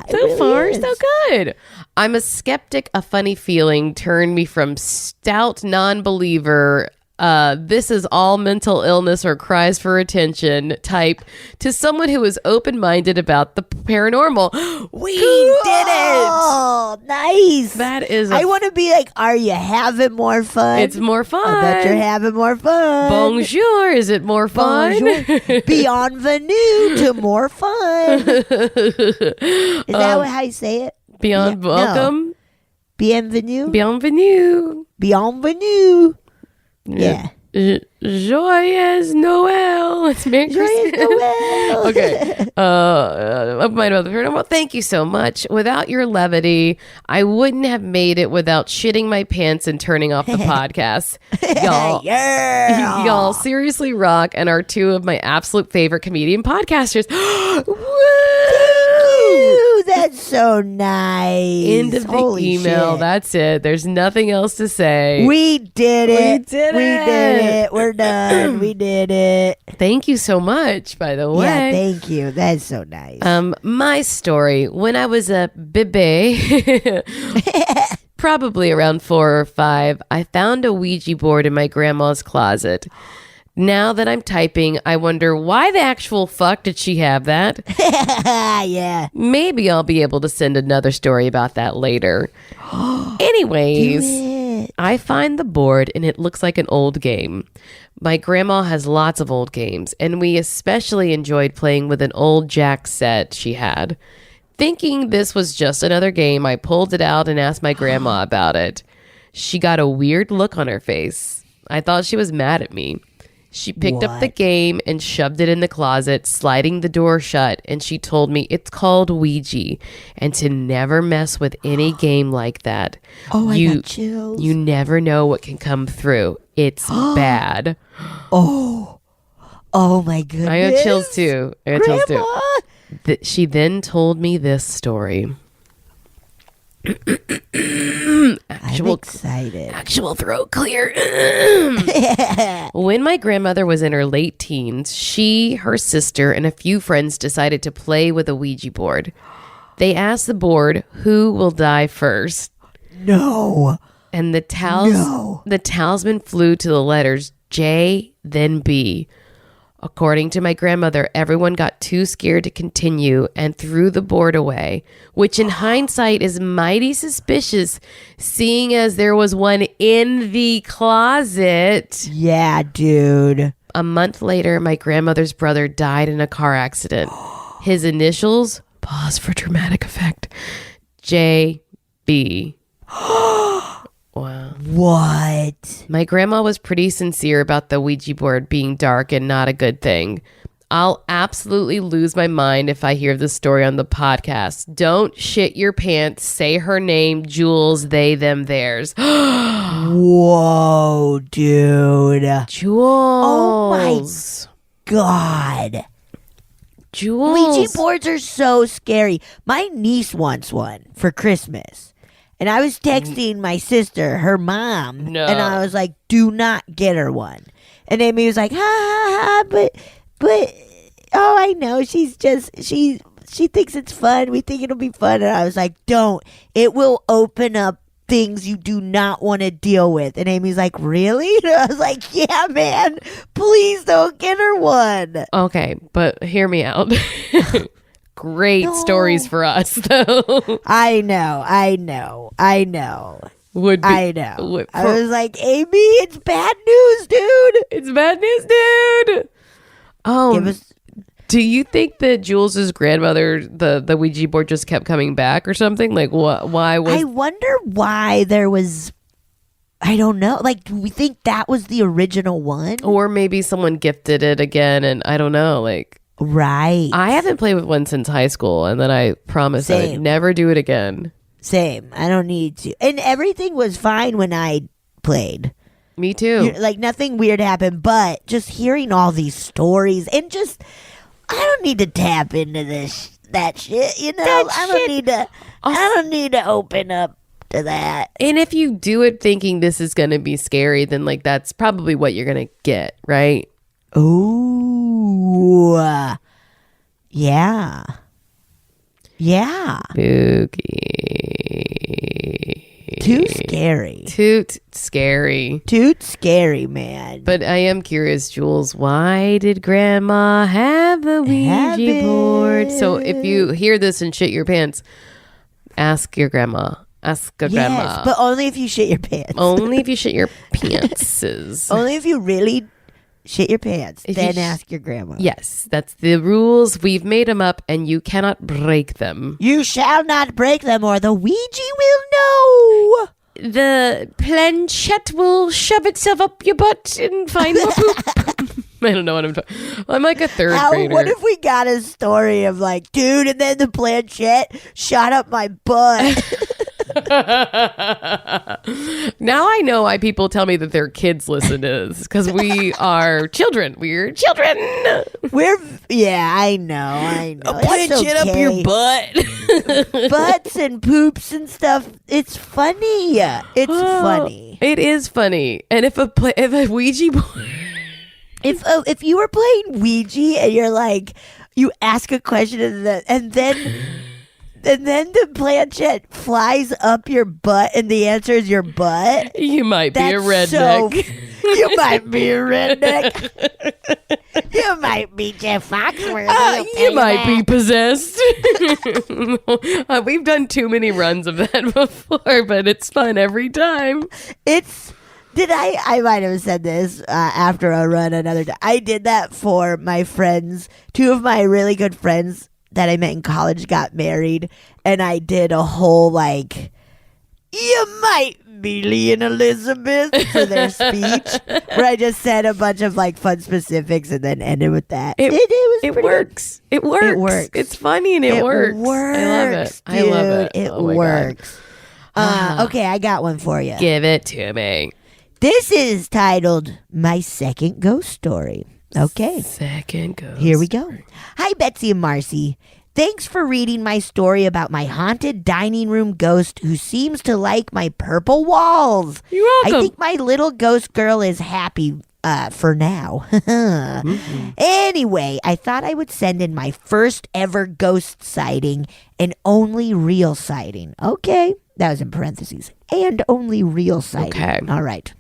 So far, so good. I'm a skeptic. A funny feeling turned me from stout non-believer, this is all mental illness or cries for attention type, to someone who is open-minded about the paranormal. We did it. Oh, nice. That is. I want to be like, are you having more fun? It's more fun. I bet you're having more fun. Bonjour. Is it more fun? Bienvenue to more fun. Is that how you say it? Beyond welcome. No. Bienvenue. Bienvenue. Bienvenue. Yeah. Joyeux Noel. It's Merry Joyeux Christmas. Noel. Okay. My mother. Thank you so much. Without your levity, I wouldn't have made it without shitting my pants and turning off the podcast. Y'all, y'all seriously rock and are two of my absolute favorite comedian podcasters. Ooh, that's so nice. End of the email. Shit. That's it. There's nothing else to say. We did it. We did it. We're done. We did it. Thank you so much, by the way. Yeah, thank you. That's so nice. My story, when I was a bebe, probably around 4 or 5, I found a Ouija board in my grandma's closet. Now that I'm typing, I wonder why the actual fuck did she have that? Yeah. Maybe I'll be able to send another story about that later. Anyways, I find the board and it looks like an old game. My grandma has lots of old games, and we especially enjoyed playing with an old Jack set she had. Thinking this was just another game, I pulled it out and asked my grandma about it. She got a weird look on her face. I thought she was mad at me. She picked up the game and shoved it in the closet, sliding the door shut, and she told me it's called Ouija and to never mess with any game like that. Oh, I got chills. You never know what can come through. It's bad. Oh my goodness. I got chills too. Grandma. She then told me this story. I'm excited. Actual throat clear. When my grandmother was in her late teens, she, her sister, and a few friends decided to play with a Ouija board. They asked the board, who will die first? No. And the talisman flew to the letters J, then B. According to my grandmother, everyone got too scared to continue and threw the board away, which in hindsight is mighty suspicious, seeing as there was one in the closet. Yeah, dude. A month later, my grandmother's brother died in a car accident. His initials, pause for dramatic effect, J.B. Wow. What? My grandma was pretty sincere about the Ouija board being dark and not a good thing. I'll absolutely lose my mind if I hear this story on the podcast. Don't shit your pants. Say her name, Jules, they, them, theirs. Whoa, dude. Jules. Oh my God. Jules. Ouija boards are so scary. My niece wants one for Christmas. And I was texting my sister, her mom, No. and I was like, do not get her one. And Amy was like, ha, ha, ha, but, oh, I know, she thinks it's fun. We think it'll be fun. And I was like, don't. It will open up things you do not want to deal with. And Amy's like, really? And I was like, yeah, man, please don't get her one. Okay, but hear me out. Great stories for us, though. I know. Would be, I know. I was like, Amy, it's bad news, dude. It's bad news, dude. Oh, do you think that Jules's grandmother, the Ouija board just kept coming back or something? Like, what? Why was? I wonder why there was. I don't know. Like, do we think that was the original one? Or maybe someone gifted it again, and I don't know. Like, right. I haven't played with one since high school, and then I promised that I'd never do it again. Same. I don't need to. And everything was fine when I played. Me too. Like, nothing weird happened, but just hearing all these stories and just, I don't need to tap into that shit, you know? I don't need to open up to that. And if you do it thinking this is going to be scary, then like that's probably what you're going to get, right? Ooh. Yeah. Yeah. Spooky. Too scary. Toot scary. Too scary, man. But I am curious, Jules, why did Grandma have a Ouija board? So if you hear this and shit your pants, ask your grandma. Ask a grandma. Yes, but only if you shit your pants. Only if you shit your pantses. Only if you really shit your pants. Then ask your grandma. Yes, that's the rules. We've made them up and you cannot break them. You shall not break them or the Ouija will know. The planchette will shove itself up your butt and find more poop. I don't know what I'm talking. I'm like a third grader. What if we got a story of like, dude, and then the planchette shot up my butt. Now I know why people tell me that their kids listen to this, because we are children. We're children. I know. A planchette up your butt. Butts and poops and stuff. It's funny. It's funny. It is funny. And if a Ouija board. If you were playing Ouija and you're like, you ask a question and then the planchette flies up your butt and the answer is your butt. You might be a redneck. You might be a redneck. You might be Jeff Foxworthy. You might be possessed. We've done too many runs of that before, but it's fun every time. I might have said this after a run another time. I did that for my friends. Two of my really good friends that I met in college got married, and I did a whole You might be Lee and Elizabeth for their speech, where I just said a bunch of like fun specifics and then ended with that. It works. Good. It works. It works. It's funny and it works. I love it. Dude, I love it. It oh my works. Okay, I got one for you. God. Give it to me. This is titled My Second Ghost Story. Okay. Second ghost. Here we go. Hi, Betsy and Marcy. Thanks for reading my story about my haunted dining room ghost who seems to like my purple walls. You're welcome. I think my little ghost girl is happy for now. Anyway, I thought I would send in my first ever ghost sighting and only real sighting. Okay. That was in parentheses. And only real sighting. Okay. All right.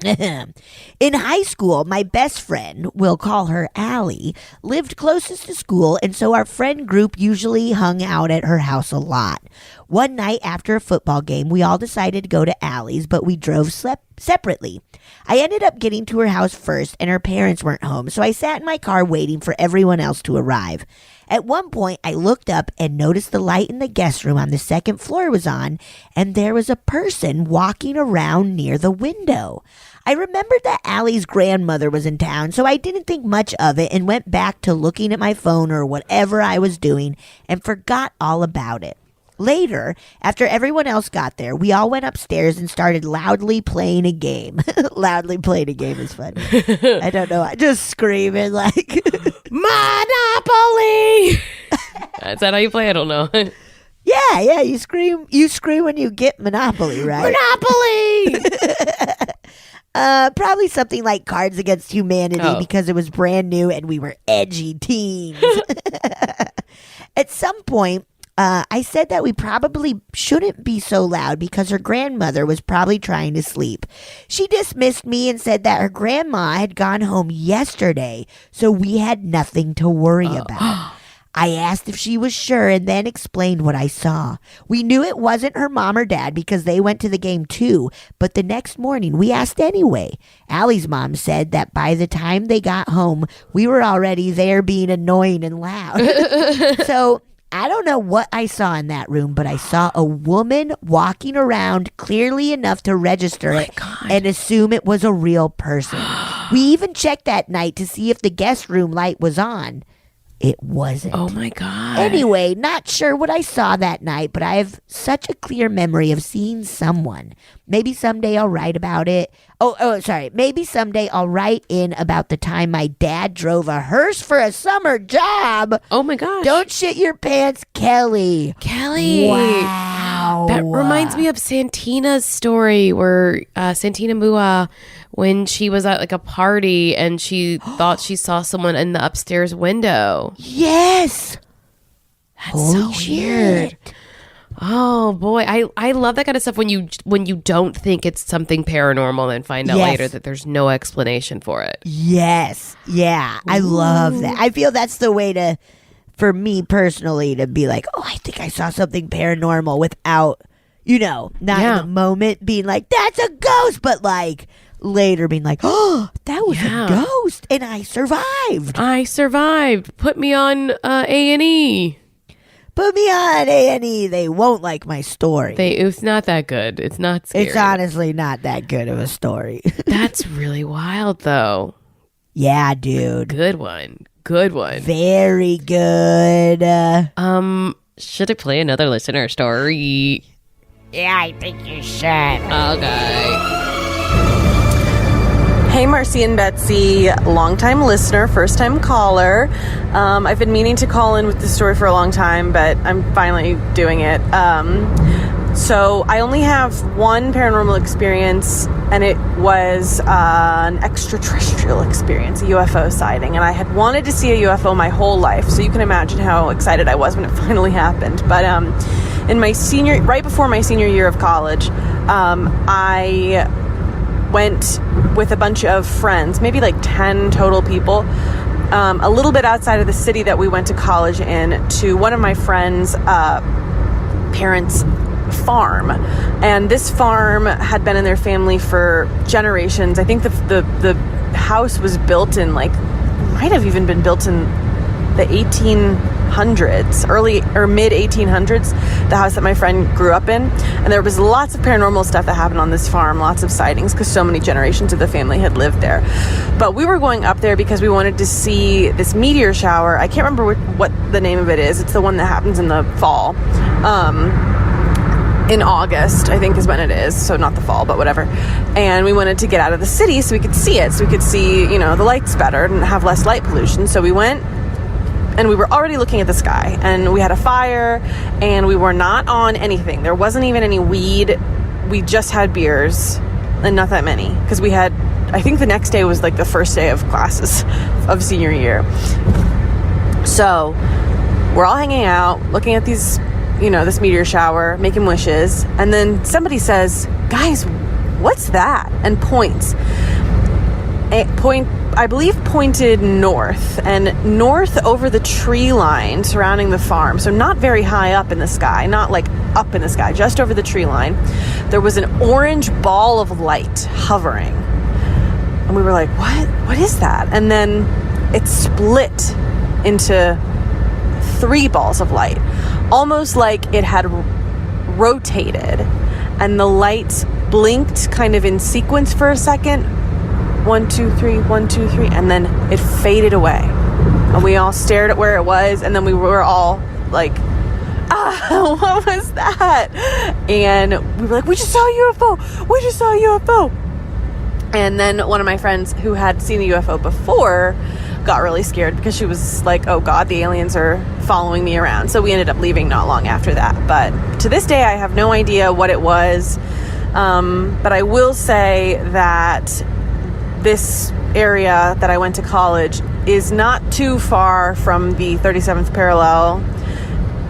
In high school, my best friend, we'll call her Allie, lived closest to school, and so our friend group usually hung out at her house a lot. One night after a football game, we all decided to go to Allie's, but we drove separately. I ended up getting to her house first, and her parents weren't home, so I sat in my car waiting for everyone else to arrive. At one point, I looked up and noticed the light in the guest room on the second floor was on, and there was a person walking around near the window. I remembered that Allie's grandmother was in town, so I didn't think much of it and went back to looking at my phone or whatever I was doing and forgot all about it. Later, after everyone else got there, we all went upstairs and started loudly playing a game. Loudly playing a game is funny. I don't know. I just screaming like, Monopoly! Is that how you play? I don't know. Yeah, you scream when you get Monopoly, right? Monopoly! Probably something like Cards Against Humanity because it was brand new and we were edgy teens. At some point, I said that we probably shouldn't be so loud because her grandmother was probably trying to sleep. She dismissed me and said that her grandma had gone home yesterday, so we had nothing to worry about. I asked if she was sure and then explained what I saw. We knew it wasn't her mom or dad because they went to the game too, but the next morning we asked anyway. Allie's mom said that by the time they got home, we were already there being annoying and loud. So I don't know what I saw in that room, but I saw a woman walking around clearly enough to register it and assume it was a real person. We even checked that night to see if the guest room light was on. It wasn't. Oh my God. Anyway, not sure what I saw that night, but I have such a clear memory of seeing someone. Maybe someday I'll write about it. Sorry. Maybe someday I'll write in about the time my dad drove a hearse for a summer job. Oh my gosh. Don't shit your pants, Kelley. Kelley. Wow. That reminds me of Santina's story where Santina Mua, when she was at like a party and she thought she saw someone in the upstairs window. Yes. That's Holy so weird. shit. Oh boy, I love that kind of stuff when you don't think it's something paranormal and find out later that there's no explanation for it. Yes. Yeah. I love that. I feel that's the way for me personally to be like, oh, I think I saw something paranormal without, not in the moment being like, that's a ghost, but like later being like, oh, that was a ghost and I survived. Put me on A&E. Put me on A&E. They won't like my story. It's not that good. It's not scary. It's honestly not that good of a story. That's really wild, though. Yeah, dude. Good one. Very good. Should I play another listener story? Yeah, I think you should. Okay. Hey, Marcy and Betsy, longtime listener, first time caller. I've been meaning to call in with this story for a long time, but I'm finally doing it. So I only have one paranormal experience, and it was an extraterrestrial experience, a UFO sighting. And I had wanted to see a UFO my whole life, so you can imagine how excited I was when it finally happened. But in right before my senior year of college, I went with a bunch of friends, maybe like 10 total people, a little bit outside of the city that we went to college in, to one of my friends' parents' farm. And this farm had been in their family for generations. I think the house was built in might have even been built in the 1800s. 1800s, early or mid 1800s, the house that my friend grew up in. And there was lots of paranormal stuff that happened on this farm, lots of sightings, because so many generations of the family had lived there. But we were going up there because we wanted to see this meteor shower. I can't remember what the name of it is. It's the one that happens in the fall. In August, I think is when it is. So not the fall, but whatever. And we wanted to get out of the city so we could see it. So we could see, the lights better and have less light pollution. So we went, and we were already looking at the sky. And we had a fire, and we were not on anything. There wasn't even any weed. We just had beers, and not that many. Because we had, I think the next day was like the first day of classes of senior year. So we're all hanging out, looking at these, this meteor shower, making wishes. And then somebody says, guys, what's that? And points. I believe pointed north, and north over the tree line surrounding the farm. So not very high up in the sky, not like up in the sky, just over the tree line. There was an orange ball of light hovering. And we were like, what is that? And then it split into 3 balls of light, almost like it had rotated, and the lights blinked kind of in sequence for a second. 1, 2, 3, 1, 2, 3, and then it faded away. And we all stared at where it was, and then we were all like, what was that? And we were like, we just saw a UFO. We just saw a UFO. And then one of my friends who had seen a UFO before got really scared because she was like, oh God, the aliens are following me around. So we ended up leaving not long after that. But to this day, I have no idea what it was. But I will say that this area that I went to college is not too far from the 37th parallel,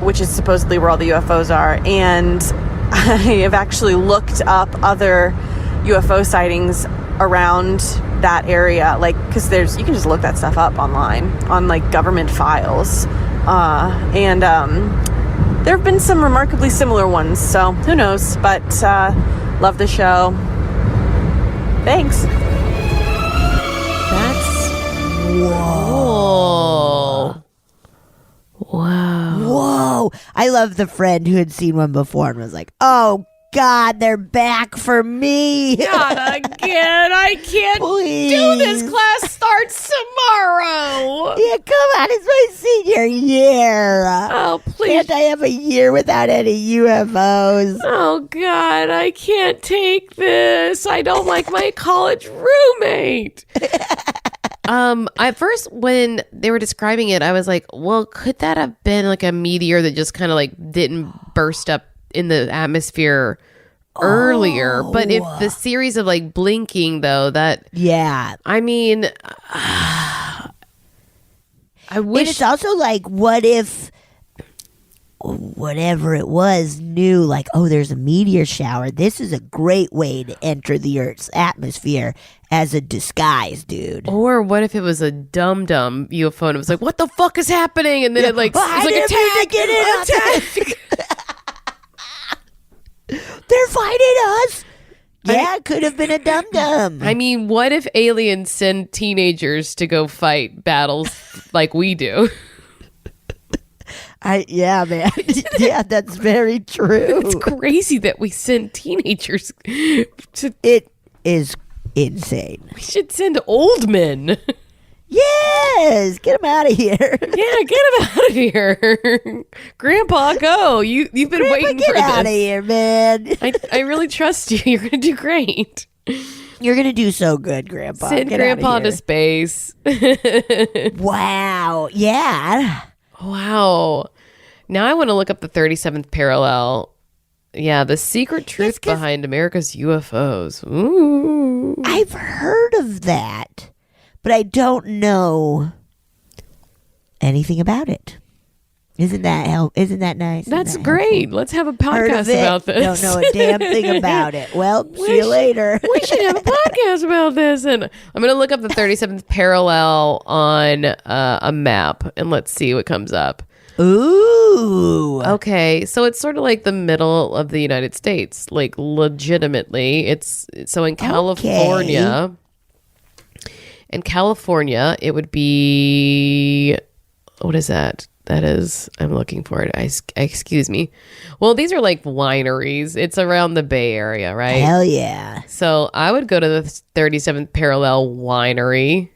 which is supposedly where all the UFOs are. And I have actually looked up other UFO sightings around that area, like, because you can just look that stuff up online on like government files, and there have been some remarkably similar ones, so who knows. But love the show. Thanks. That's whoa. Wow. Whoa. I love the friend who had seen one before and was like, oh God, they're back for me. Not again. I can't Please. do this. Class starts tomorrow. Yeah, come on. It's my senior year. Oh, please. Can't I have a year without any UFOs? Oh, God. I can't take this. I don't like my college roommate. At first, when they were describing it, I was like, well, could that have been like a meteor that just kind of like didn't burst up in the atmosphere earlier? But if the series of like blinking, though, that, yeah, I mean, I wish. And it's also like, what if whatever it was knew, like, oh, there's a meteor shower. This is a great way to enter the Earth's atmosphere as a disguise, dude. Or what if it was a dum-dum UFO and it was like, what the fuck is happening? And then it like, it's like attack. They're fighting us. Yeah, it could have been a dum-dum. I mean, what if aliens send teenagers to go fight battles like we do? Yeah, man. Yeah, that's very true. It's crazy that we send teenagers to... It is insane. We should send old men. Yes, get him out of here. Yeah, get him out of here. Grandpa, go. You've been Grandpa, waiting for this. Get out of here, man. I really trust you. You're going to do great. You're going to do so good, Grandpa. Send Get Grandpa to space. Wow. Yeah. Wow. Now I want to look up the 37th parallel. Yeah, the secret truth behind America's UFOs. Ooh. I've heard of that, but I don't know anything about it. Isn't that nice? That's great. Let's have a podcast about this. Don't know a damn thing about it. Well, see you later. We should have a podcast about this. And I'm going to look up the 37th parallel on a map, and let's see what comes up. Ooh. Okay, so it's sort of like the middle of the United States, like legitimately. It's so in California. Okay. In California, it would be, what is that? that is. I'm looking for it. Excuse me. Well, these are like wineries. It's around the Bay Area, right? Hell yeah. So I would go to the 37th Parallel Winery.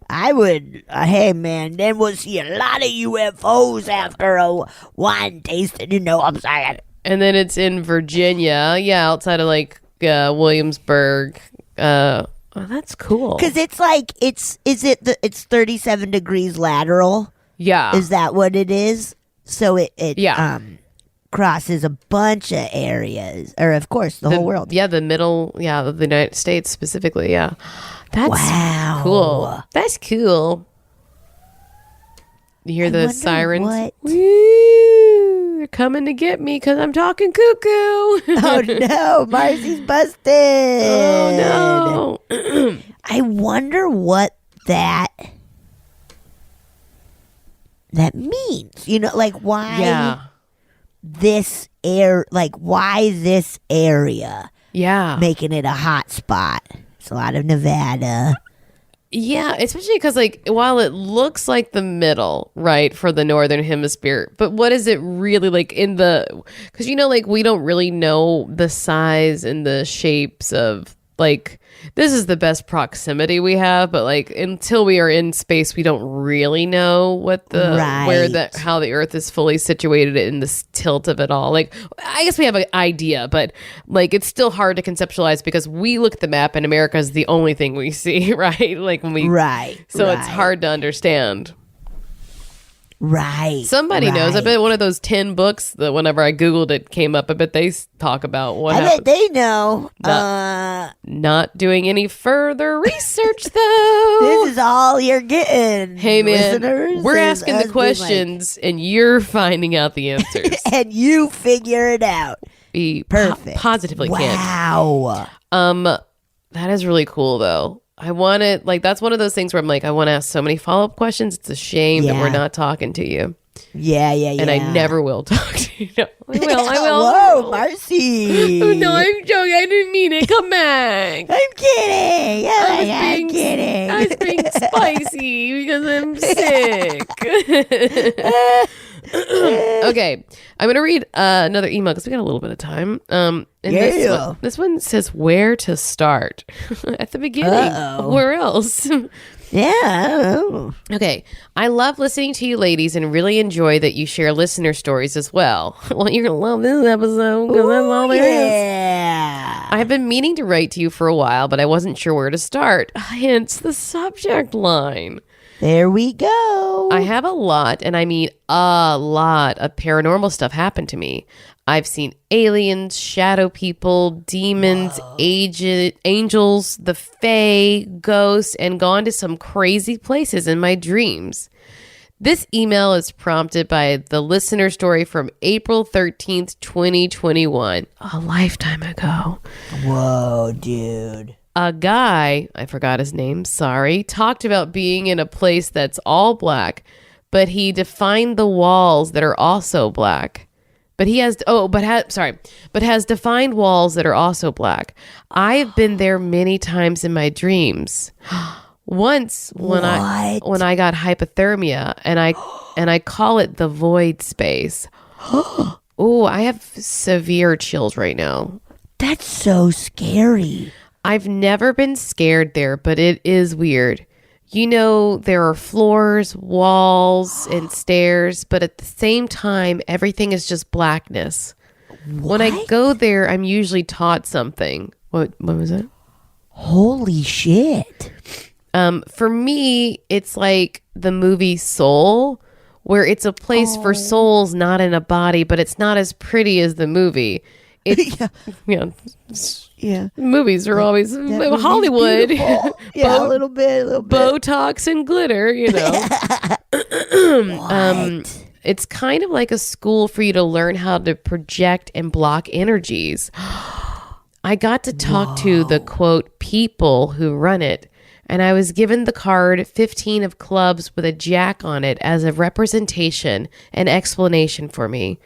I would. Hey, man, then we'll see a lot of UFOs after a wine tasting. You know what I'm saying? And then it's in Virginia. Yeah, outside of like Williamsburg. Oh, that's cool. Because it's like, it's 37 degrees lateral. Yeah. Is that what it is? So it crosses a bunch of areas, or of course the whole world. Yeah, the middle, of the United States specifically. Yeah, that's wow, cool. That's cool. You hear the sirens? What? Woo, they're coming to get me because I'm talking cuckoo. Oh no, Marcy's busted. Oh no. I wonder what that means. You know, like why? Yeah. Why this area? Yeah. Making it a hot spot. It's a lot of Nevada. Yeah, especially because, like, while it looks like the middle, right, for the Northern Hemisphere, but what is it really like in the, because, you know, like, we don't really know the size and the shapes of, like, this is the best proximity we have, but, like, until we are in space, we don't really know what how the Earth is fully situated in this tilt of it all. Like, I guess we have an idea, but, like, it's still hard to conceptualize because we look at the map and America is the only thing we see, right? Like, when we, so it's hard to understand. Right. Somebody knows. I bet one of those 10 books that whenever I Googled it came up, I bet they talk about what happened. I bet they know. Not doing any further research, though. This is all you're getting. Hey, man. Listeners, we're asking the questions and you're finding out the answers. And you figure it out. Perfect. Positively can't. Wow. That is really cool, though. I want to, like, that's one of those things where I'm like, I want to ask so many follow-up questions. It's a shame that we're not talking to you. Yeah. And I never will talk to you. No, I will. Whoa, Marcy. Oh, no, I'm joking. I didn't mean it. Come back. I'm kidding. I'm kidding. I was being spicy because I'm sick. Okay, I'm gonna read another email because we got a little bit of time. And this one says where to start at the beginning. Where else? Yeah. Okay. I love listening to you ladies and really enjoy that you share listener stories as well. Well, you're gonna love this episode because that's all there is. I've been meaning to write to you for a while, but I wasn't sure where to start. Hence the subject line. There we go. I have a lot, and I mean a lot of paranormal stuff happen to me. I've seen aliens, shadow people, demons, angels, the fae, ghosts, and gone to some crazy places in my dreams. This email is prompted by the listener story from April 13th, 2021, a lifetime ago. Whoa, dude. A guy, I forgot his name, sorry, talked about being in a place that's all black, but he defined the walls that are also black. But has defined walls that are also black. I've been there many times in my dreams. Once when I got hypothermia and I call it the void space. Oh, I have severe chills right now. That's so scary. I've never been scared there, but it is weird. You know, there are floors, walls, and stairs, but at the same time, everything is just blackness. When I go there, I'm usually taught something. What was it? Holy shit. For me, it's like the movie Soul, where it's a place for souls, not in a body, but it's not as pretty as the movie. Yeah. Movies are always Hollywood. Yeah, a little bit. Botox and glitter, you know. It's kind of like a school for you to learn how to project and block energies. I got to talk to the quote people who run it, and I was given the card 15 of clubs with a jack on it as a representation and explanation for me.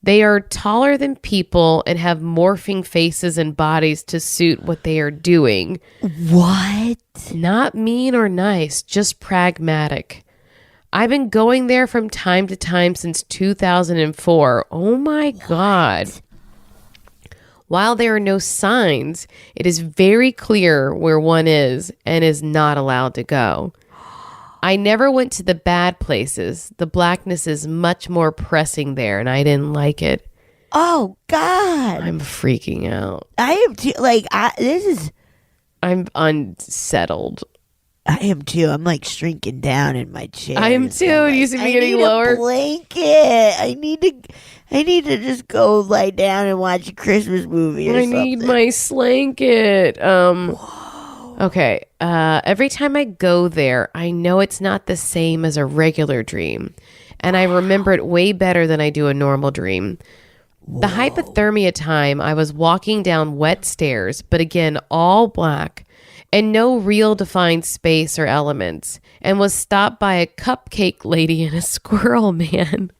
They are taller than people and have morphing faces and bodies to suit what they are doing. What? Not mean or nice, just pragmatic. I've been going there from time to time since 2004. Oh my God. While there are no signs, it is very clear where one is and is not allowed to go. I never went to the bad places. The blackness is much more pressing there, and I didn't like it. Oh, God. I'm freaking out. I am too. Like, I'm unsettled. I am too. I'm like shrinking down in my chair. I am too. Like, You see me getting lower. A blanket. I need to just go lie down and watch a Christmas movie or something. I need my slanket. Okay. Every time I go there, I know it's not the same as a regular dream, and I remember it way better than I do a normal dream. The hypothermia time, I was walking down wet stairs, but again, all black and no real defined space or elements, and was stopped by a cupcake lady and a squirrel man.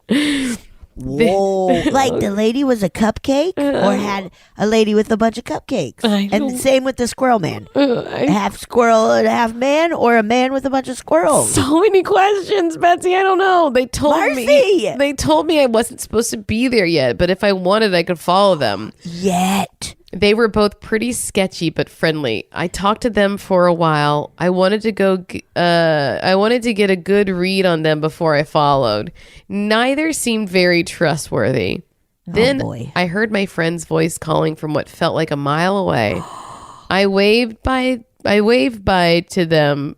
Whoa. Like the lady was a cupcake or had a lady with a bunch of cupcakes? And the same with the squirrel man. Half squirrel and half man, or a man with a bunch of squirrels? So many questions, Betsy. I don't know. They told me I wasn't supposed to be there yet, but if I wanted, I could follow them. Yet. They were both pretty sketchy but friendly. I talked to them for a while. I wanted to get a good read on them before I followed. Neither seemed very trustworthy. Then I heard my friend's voice calling from what felt like a mile away. I waved bye to them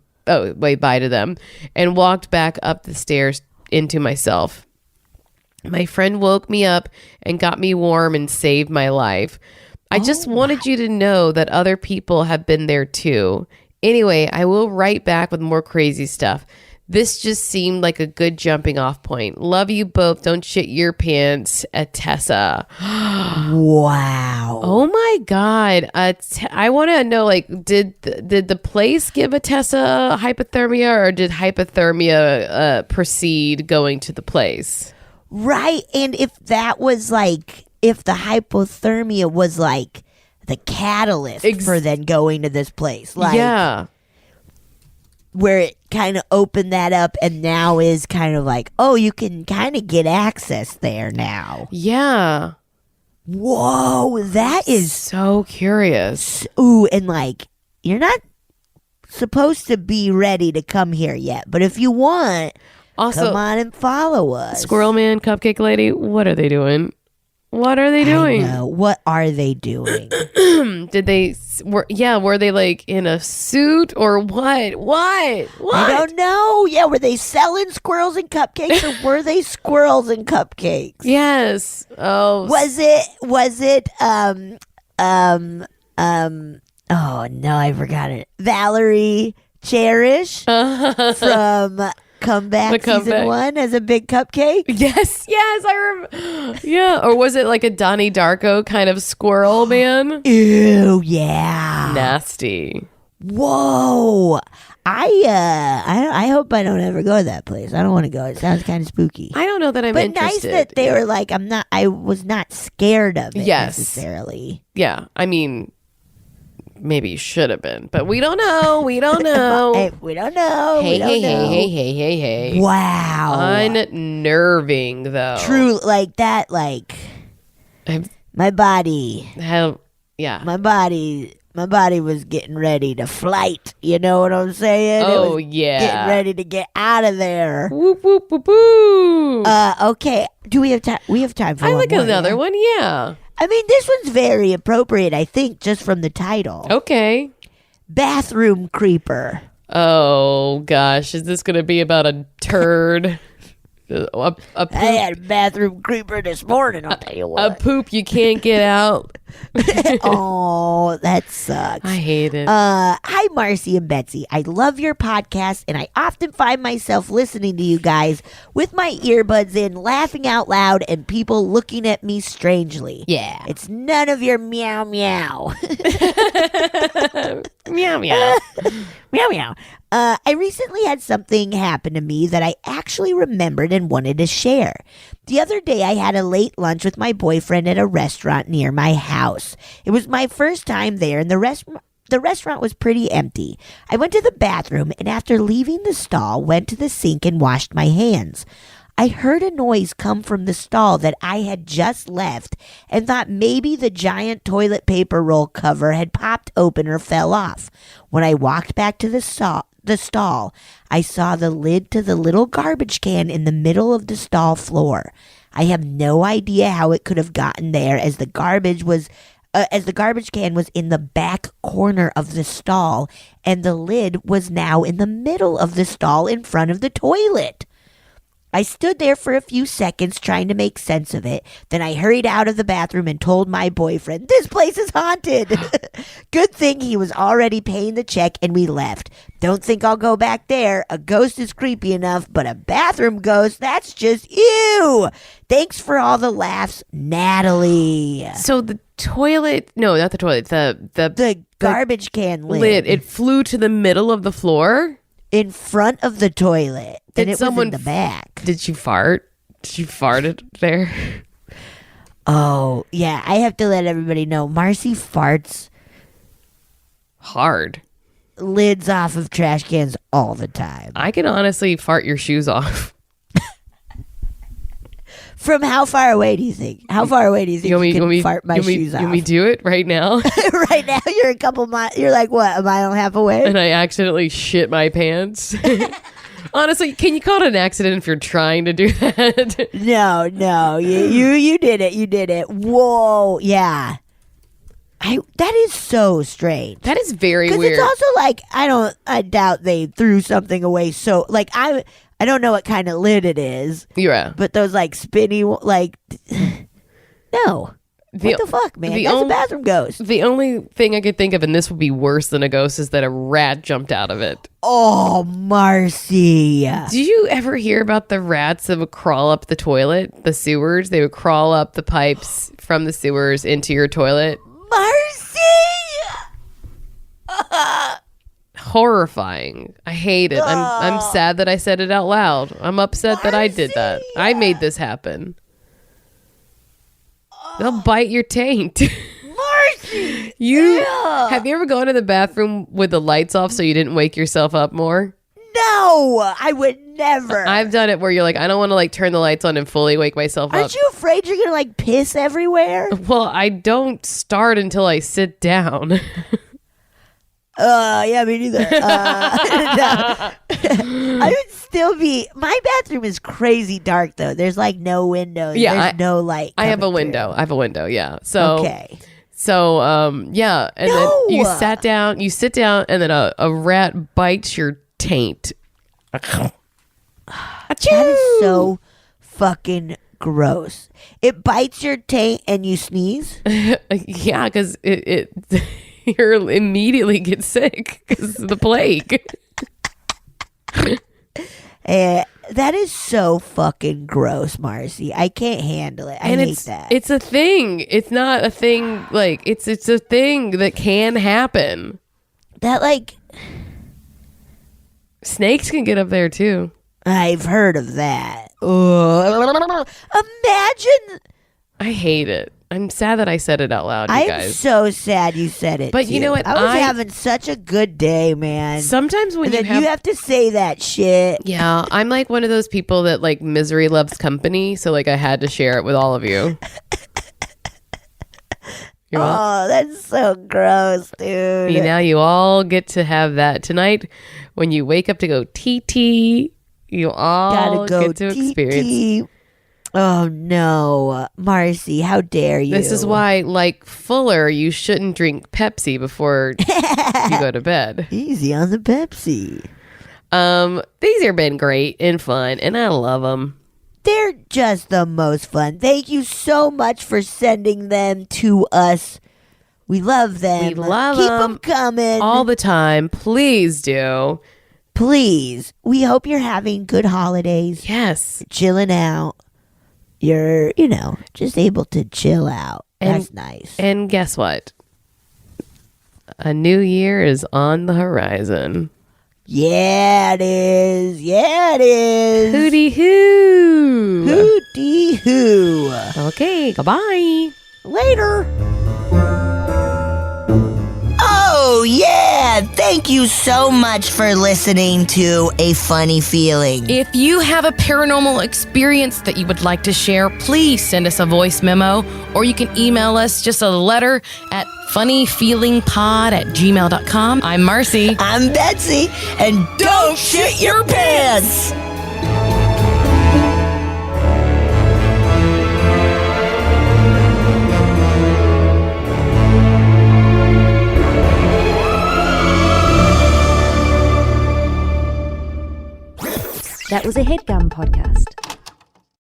and walked back up the stairs into myself. My friend woke me up and got me warm and saved my life. I just wanted you to know that other people have been there too. Anyway, I will write back with more crazy stuff. This just seemed like a good jumping off point. Love you both. Don't shit your pants, Atessa. Wow. Oh my God. I want to know, like, did the place give Atessa hypothermia, or did hypothermia precede going to the place? Right. And if that was like, if the hypothermia was like the catalyst for then going to this place. Like, yeah. Where it kind of opened that up and now is kind of like, oh, you can kind of get access there now. Yeah. Whoa, that is so curious. Ooh, and like, you're not supposed to be ready to come here yet, but if you want, also, come on and follow us. Squirrel Man, Cupcake Lady, what are they doing? What are they doing? I know. What are they doing? Were they like in a suit or what? What? I don't know. Yeah, were they selling squirrels and cupcakes, or were they squirrels and cupcakes? Yes. Oh. Was it oh no, I forgot it. Valerie Cherish from Comeback season 1 as a big cupcake? Yes, I remember. Yeah, or was it like a Donnie Darko kind of squirrel man? Ew, yeah. Nasty. Whoa. I hope I don't ever go to that place. I don't want to go. It sounds kind of spooky. I don't know that I'm interested. But nice that they were like, I was not scared of it necessarily. Yeah, I mean, maybe you should have been, but we don't know. We don't know. We don't know. Hey. Wow. Unnerving, though. True, like that, like, my body. My body was getting ready to flight. You know what I'm saying? Oh, yeah. Getting ready to get out of there. Whoop, whoop, whoop, whoop. Okay. Do we have time? We have time for I one like more, another one, yeah. I mean, this one's very appropriate, I think, just from the title. Okay. Bathroom creeper. Oh, gosh. Is this going to be about a turd? I had a bathroom creeper this morning, I'll tell you what. A poop you can't get out. Oh, that sucks. I hate it. Hi, Marcy and Betsy. I love your podcast, and I often find myself listening to you guys with my earbuds in, laughing out loud, and people looking at me strangely. Yeah. It's none of your meow meow. Meow meow. Meow meow. I recently had something happen to me that I actually remembered and wanted to share. The other day, I had a late lunch with my boyfriend at a restaurant near my house. It was my first time there, and the the restaurant was pretty empty. I went to the bathroom and after leaving the stall, went to the sink and washed my hands. I heard a noise come from the stall that I had just left and thought maybe the giant toilet paper roll cover had popped open or fell off. When I walked back to the stall, I saw the lid to the little garbage can in the middle of the stall floor. I have no idea how it could have gotten there as the garbage can was in the back corner of the stall and the lid was now in the middle of the stall in front of the toilet. I stood there for a few seconds trying to make sense of it. Then I hurried out of the bathroom and told my boyfriend, "This place is haunted." Good thing he was already paying the check and we left. Don't think I'll go back there. A ghost is creepy enough, but a bathroom ghost, that's just ew. Thanks for all the laughs, Natalie. So the toilet, no, not the toilet, the garbage can lid, it flew to the middle of the floor? In front of the toilet. And it was in the back. Did you fart? Did you fart it there? Oh, yeah. I have to let everybody know. Marcy farts hard. Lids off of trash cans all the time. I can honestly fart your shoes off. From how far away do you think? How far away do you think you can fart my shoes off? Can we do it right now? Right now, you're a couple miles. You're like, what, a mile and a half away? And I accidentally shit my pants. Honestly, can you call it an accident if you're trying to do that? No. You did it. You did it. Whoa. Yeah. That is so strange. That is very weird. Because it's also like, I doubt they threw something away. So, like, I don't know what kind of lid it is. Yeah. But those, like, spinny, like, no. What the fuck, man? That's a bathroom ghost. The only thing I could think of, and this would be worse than a ghost, is that a rat jumped out of it. Oh, Marcy. Did you ever hear about the rats that would crawl up the toilet, the sewers? They would crawl up the pipes from the sewers into your toilet. Marcy! Horrifying. I hate it. I'm sad that I said it out loud. I'm upset that I did that. I made this happen. They'll bite your taint. Marcy! Have you ever gone to the bathroom with the lights off so you didn't wake yourself up more? No, I would never. I've done it where you're like, I don't want to like turn the lights on and fully wake myself up. Aren't you afraid you're gonna like piss everywhere? Well, I don't start until I sit down. Yeah, me neither. I would still be. My bathroom is crazy dark though. There's like no windows. Yeah, there's no light. I have a window. I have a window. Yeah. So okay. So yeah, and then you sit down, and then a rat bites your taint. That is so fucking gross. It bites your taint and you sneeze? Yeah, because it you immediately get sick because of the plague. That is so fucking gross, Marcy. I can't handle it. I hate that. It's a thing. It's not a thing like it's a thing that can happen. That like snakes can get up there too. I've heard of that. Imagine. I hate it. I'm sad that I said it out loud, you guys. I'm so sad you said it. But too. you know what? I was having such a good day, man. Sometimes when you have to say that shit. Yeah, I'm like one of those people that like misery loves company. So like I had to share it with all of you. Oh, that's so gross, dude. Now you all get to have that tonight when you wake up to go TT. You all get to experience. Oh no, Marcy, how dare you? This is why, like Fuller, you shouldn't drink Pepsi before you go to bed. Easy on the Pepsi. These have been great and fun, and I love them. They're just the most fun. Thank you so much for sending them to us. We love them. We love Keep them coming all the time. Please do. Please. We hope you're having good holidays. Yes. You're chilling out. You're, just able to chill out. That's nice. And guess what? A new year is on the horizon. Yeah, it is. Yeah, it is. Hooty hoo. Hooty hoo. Okay, goodbye. Later. Oh! Oh, yeah. Thank you so much for listening to A Funny Feeling. If you have a paranormal experience that you would like to share, please send us a voice memo, or you can email us just a letter at funnyfeelingpod@gmail.com. I'm Marcy. I'm Betsy. And don't shit your pants. That was a HeadGum podcast.